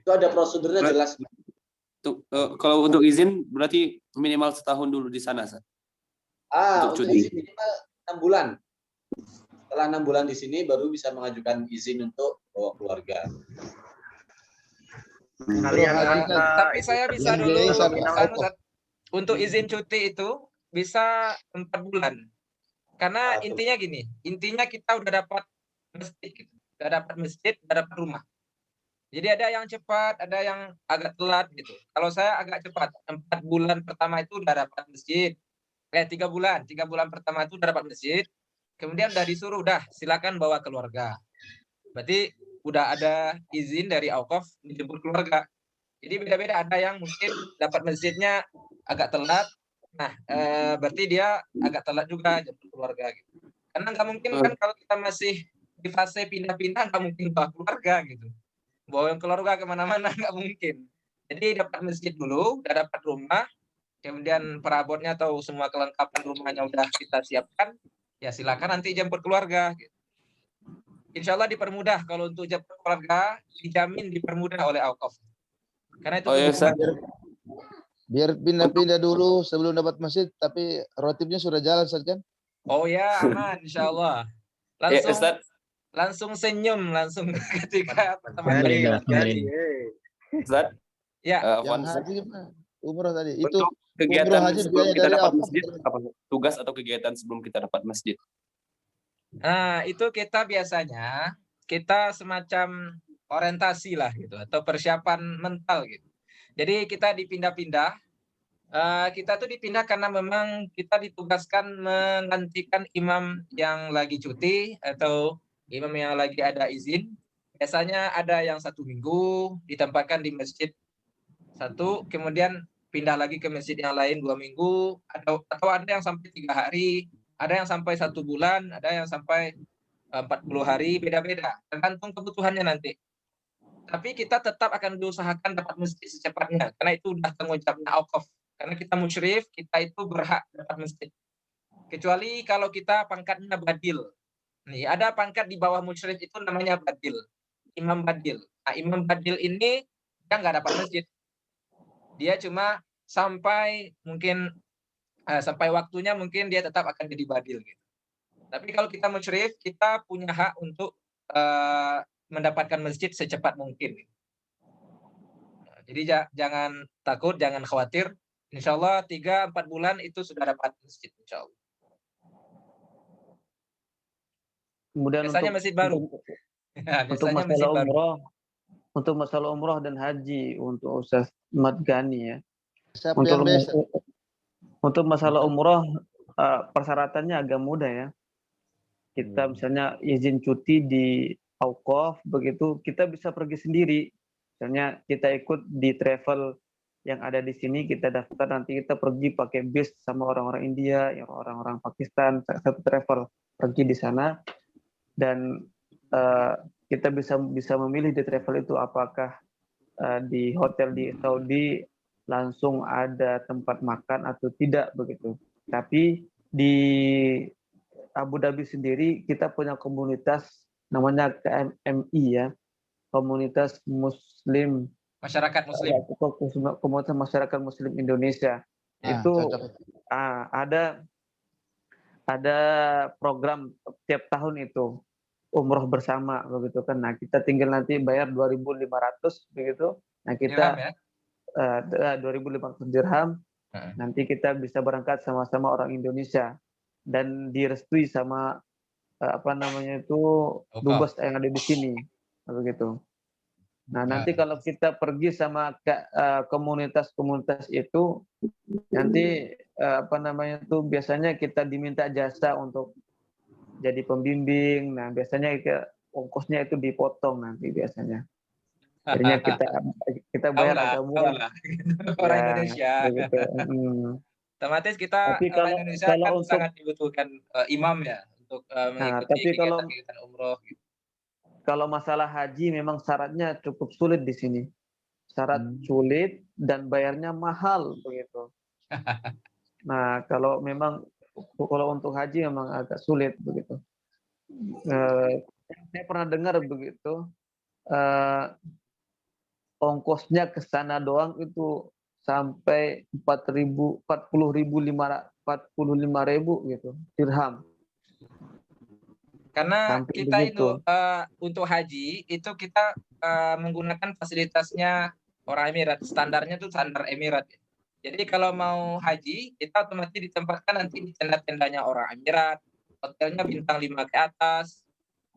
Itu ada prosedurnya jelas. Kalau untuk izin berarti minimal setahun dulu di sana, Sat. Untuk izin minimal 6 bulan. Setelah 6 bulan di sini baru bisa mengajukan izin untuk bawa keluarga. Tapi saya bisa dulu untuk izin cuti itu bisa 4 bulan. Karena intinya gini, intinya kita udah dapat masjid, udah dapat rumah. Jadi ada yang cepat, ada yang agak telat gitu. Kalau saya agak cepat, 4 bulan pertama itu udah dapat masjid. 3 bulan pertama itu udah dapat masjid. Kemudian udah disuruh, silakan bawa keluarga. Berarti udah ada izin dari Auqaf dijemput keluarga. Jadi beda-beda, ada yang mungkin dapat masjidnya agak telat. Nah, berarti dia agak telat juga jemput keluarga gitu. Karena nggak mungkin kan kalau kita masih di fase pindah-pindah nggak mungkin bawa keluarga gitu. Bawa keluarga kemana-mana nggak mungkin. Jadi dapat masjid dulu, udah dapat rumah, kemudian perabotnya atau semua kelengkapan rumahnya udah kita siapkan, ya silakan nanti jemput keluarga. Gitu. Insya Allah dipermudah kalau untuk jemput keluarga, dijamin dipermudah oleh Auqaf. Karena itu biar pindah-pindah dulu sebelum dapat masjid, tapi rotibnya sudah jalan Ustaz kan? Oh ya, aman insya Allah. Langsung senyum langsung ketika pertama kali jadi. Ustaz? Ya. Yang haji gimana? Umroh tadi. Itu untuk kegiatan umroh haji sebelum kita dari dapat apa? masjid, apa tugas atau kegiatan sebelum kita dapat masjid? Nah, itu kita biasanya semacam orientasi lah gitu atau persiapan mental gitu. Jadi kita dipindah-pindah. Kita tuh dipindah karena memang kita ditugaskan menggantikan imam yang lagi cuti atau imam yang lagi ada izin. Biasanya ada yang 1 minggu ditempatkan di masjid 1, kemudian pindah lagi ke masjid yang lain 2 minggu, atau ada yang sampai 3 hari, ada yang sampai 1 bulan, ada yang sampai 40 hari, beda-beda, tergantung kebutuhannya nanti. Tapi kita tetap akan diusahakan dapat masjid secepatnya, karena itu udah tanggung jawabnya Auqaf. Karena kita musyrif, kita itu berhak dapat masjid. Kecuali kalau kita pangkatnya badil. Nih, ada pangkat di bawah musyrif itu namanya badil, imam badil. Nah, imam badil ini dia nggak dapat masjid. Dia cuma sampai mungkin sampai waktunya mungkin dia tetap akan jadi badil gitu. Tapi kalau kita musyrif, kita punya hak untuk mendapatkan masjid secepat mungkin. Nah, jadi jangan takut, jangan khawatir. Insya Allah 3-4 bulan itu sudah dapat masjid, insya Allah. Kemudian Biasanya masjid baru. Untuk masalah umroh, untuk masalah umroh dan haji untuk Ustaz Ahmad Ghani ya. Untuk masalah umroh persyaratannya agak mudah ya. Kita misalnya izin cuti di Auqaf, begitu kita bisa pergi sendiri. Misalnya kita ikut di travel yang ada di sini, kita daftar, nanti kita pergi pakai bis sama orang-orang India, yang orang-orang Pakistan, satu travel pergi di sana, dan kita bisa memilih di travel itu apakah di hotel di Saudi langsung ada tempat makan atau tidak begitu. Tapi di Abu Dhabi sendiri kita punya komunitas namanya KMMI ya, komunitas Muslim, masyarakat Muslim, komunitas masyarakat Muslim Indonesia. Itu ada program tiap tahun itu umroh bersama begitu kan. Nah, kita tinggal nanti bayar 2.500 begitu. Nah, kita dirham, ya? 2.500 dirham. Nanti kita bisa berangkat sama-sama orang Indonesia dan direstui sama dubes yang ada di sini begitu. Nah, nanti kalau kita pergi sama komunitas-komunitas itu, nanti biasanya kita diminta jasa untuk jadi pembimbing. Nah, biasanya ongkosnya itu dipotong nanti biasanya. Jadinya kita bayar agak murah. Orang Indonesia. Begitu. Otomatis kita orang Indonesia kan sangat dibutuhkan imam ya untuk mengikuti kegiatan umroh. Gitu. Kalau masalah haji memang syaratnya cukup sulit di sini. Syarat sulit dan bayarnya mahal begitu. Nah, kalau untuk haji memang agak sulit begitu. Saya pernah dengar begitu, ongkosnya ke sana doang itu sampai 45.000 gitu dirham. Karena kita itu untuk haji itu kita menggunakan fasilitasnya orang Emirat, standarnya itu standar Emirat. Jadi kalau mau haji, kita otomatis ditempatkan nanti di tenda-tendanya orang Emirat, hotelnya bintang 5 ke atas,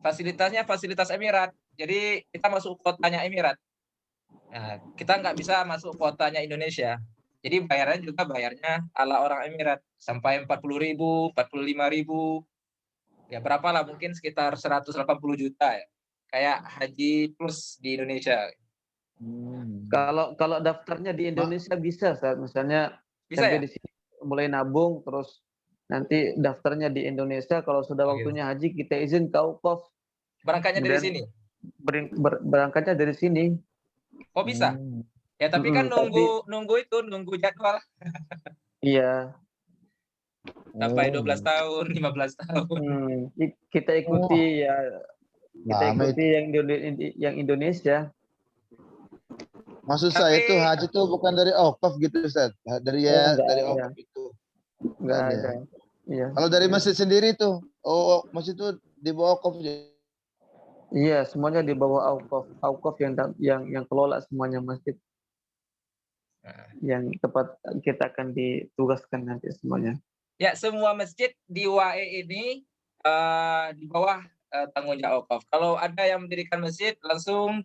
fasilitasnya fasilitas Emirat. Jadi kita masuk kotanya Emirat. Nah, kita nggak bisa masuk kotanya Indonesia. Jadi bayarnya ala orang Emirat, sampai 40.000, 45.000. Ya berapa lah, mungkin sekitar 180 juta ya. Kayak haji plus di Indonesia. Kalau daftarnya di Indonesia bisa, saat misalnya sampai di sini mulai nabung, terus nanti daftarnya di Indonesia, kalau sudah waktunya haji kita izin ke Auqaf. Berangkatnya dari sini? Berangkatnya dari sini. Oh bisa? Ya tapi kan nunggu jadwal. Iya. Sampai 12 tahun, 15 tahun. Kita ikuti yang Indonesia. Maksud saya itu haji itu bukan dari Auqaf gitu Ustaz. Dari Auqaf itu. Enggak ada. Iya. Kalau dari masjid sendiri tuh, masjid itu di bawah Auqaf. Iya, semuanya di bawah Auqaf. Auqaf yang kelola semuanya masjid. Yang tepat kita akan ditugaskan nanti semuanya. Ya, semua masjid di UAE ini di bawah tanggung jawab Auqaf. Kalau ada yang mendirikan masjid, langsung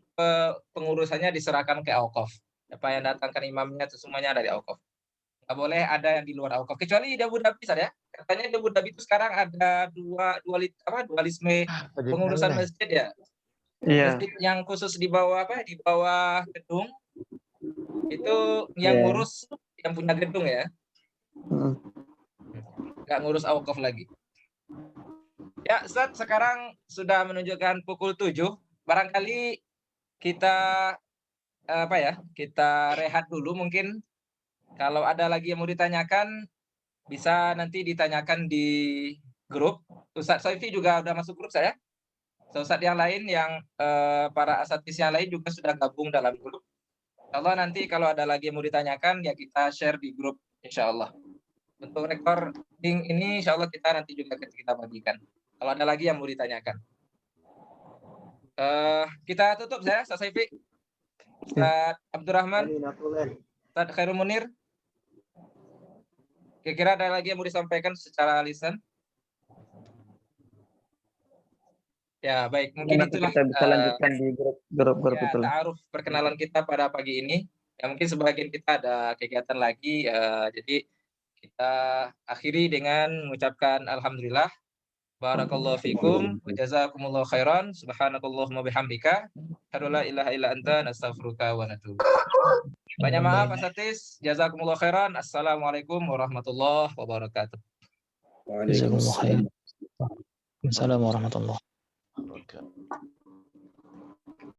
pengurusannya diserahkan ke Auqaf. Apa yang datangkan imamnya itu semuanya dari Auqaf. Nggak boleh ada yang di luar Auqaf. Kecuali di Abu Dhabi saja. Katanya di Abu Dhabi itu sekarang ada dualisme pengurusan masjid ya. Iya. Masjid yang khusus di bawah di bawah gedung, Itu yang Iya. ngurus yang punya gedung ya, nggak ngurus awqaf lagi. Ya, Ustaz, sekarang sudah menunjukkan pukul 7. Barangkali kita kita rehat dulu mungkin. Kalau ada lagi yang mau ditanyakan, bisa nanti ditanyakan di grup. Ustaz Soifi juga udah masuk grup saya. Ustaz yang lain yang para asatidz yang lain juga sudah gabung dalam grup. Insyaallah nanti kalau ada lagi yang mau ditanyakan ya kita share di grup insyaallah. Untuk recording ini insyaallah kita nanti juga kita bagikan. Kalau ada lagi yang mau ditanyakan. Kita tutup saya, Ustaz Soifi. Ustaz Abdurrahman, Ustaz Khairul Munir. Kira-kira ada lagi yang mau disampaikan secara lisan? Ya, baik. Mungkin Nanti itulah kita bisa lanjutkan di grup ya, itu. ta'aruf perkenalan kita pada pagi ini. Ya, mungkin sebagian kita ada kegiatan lagi. Jadi kita akhiri dengan mengucapkan alhamdulillah. Barakallahu fikum wa jazakumullahu khairan. Subhanakallahumma bihamdika asyhadu la ilaha illa anta nastaghfiruka wa natubu. Banyak maaf asatidz. Jazakumullahu khairan. Assalamualaikum warahmatullahi wabarakatuh. Waalaikumsalam warahmatullahi wabarakatuh.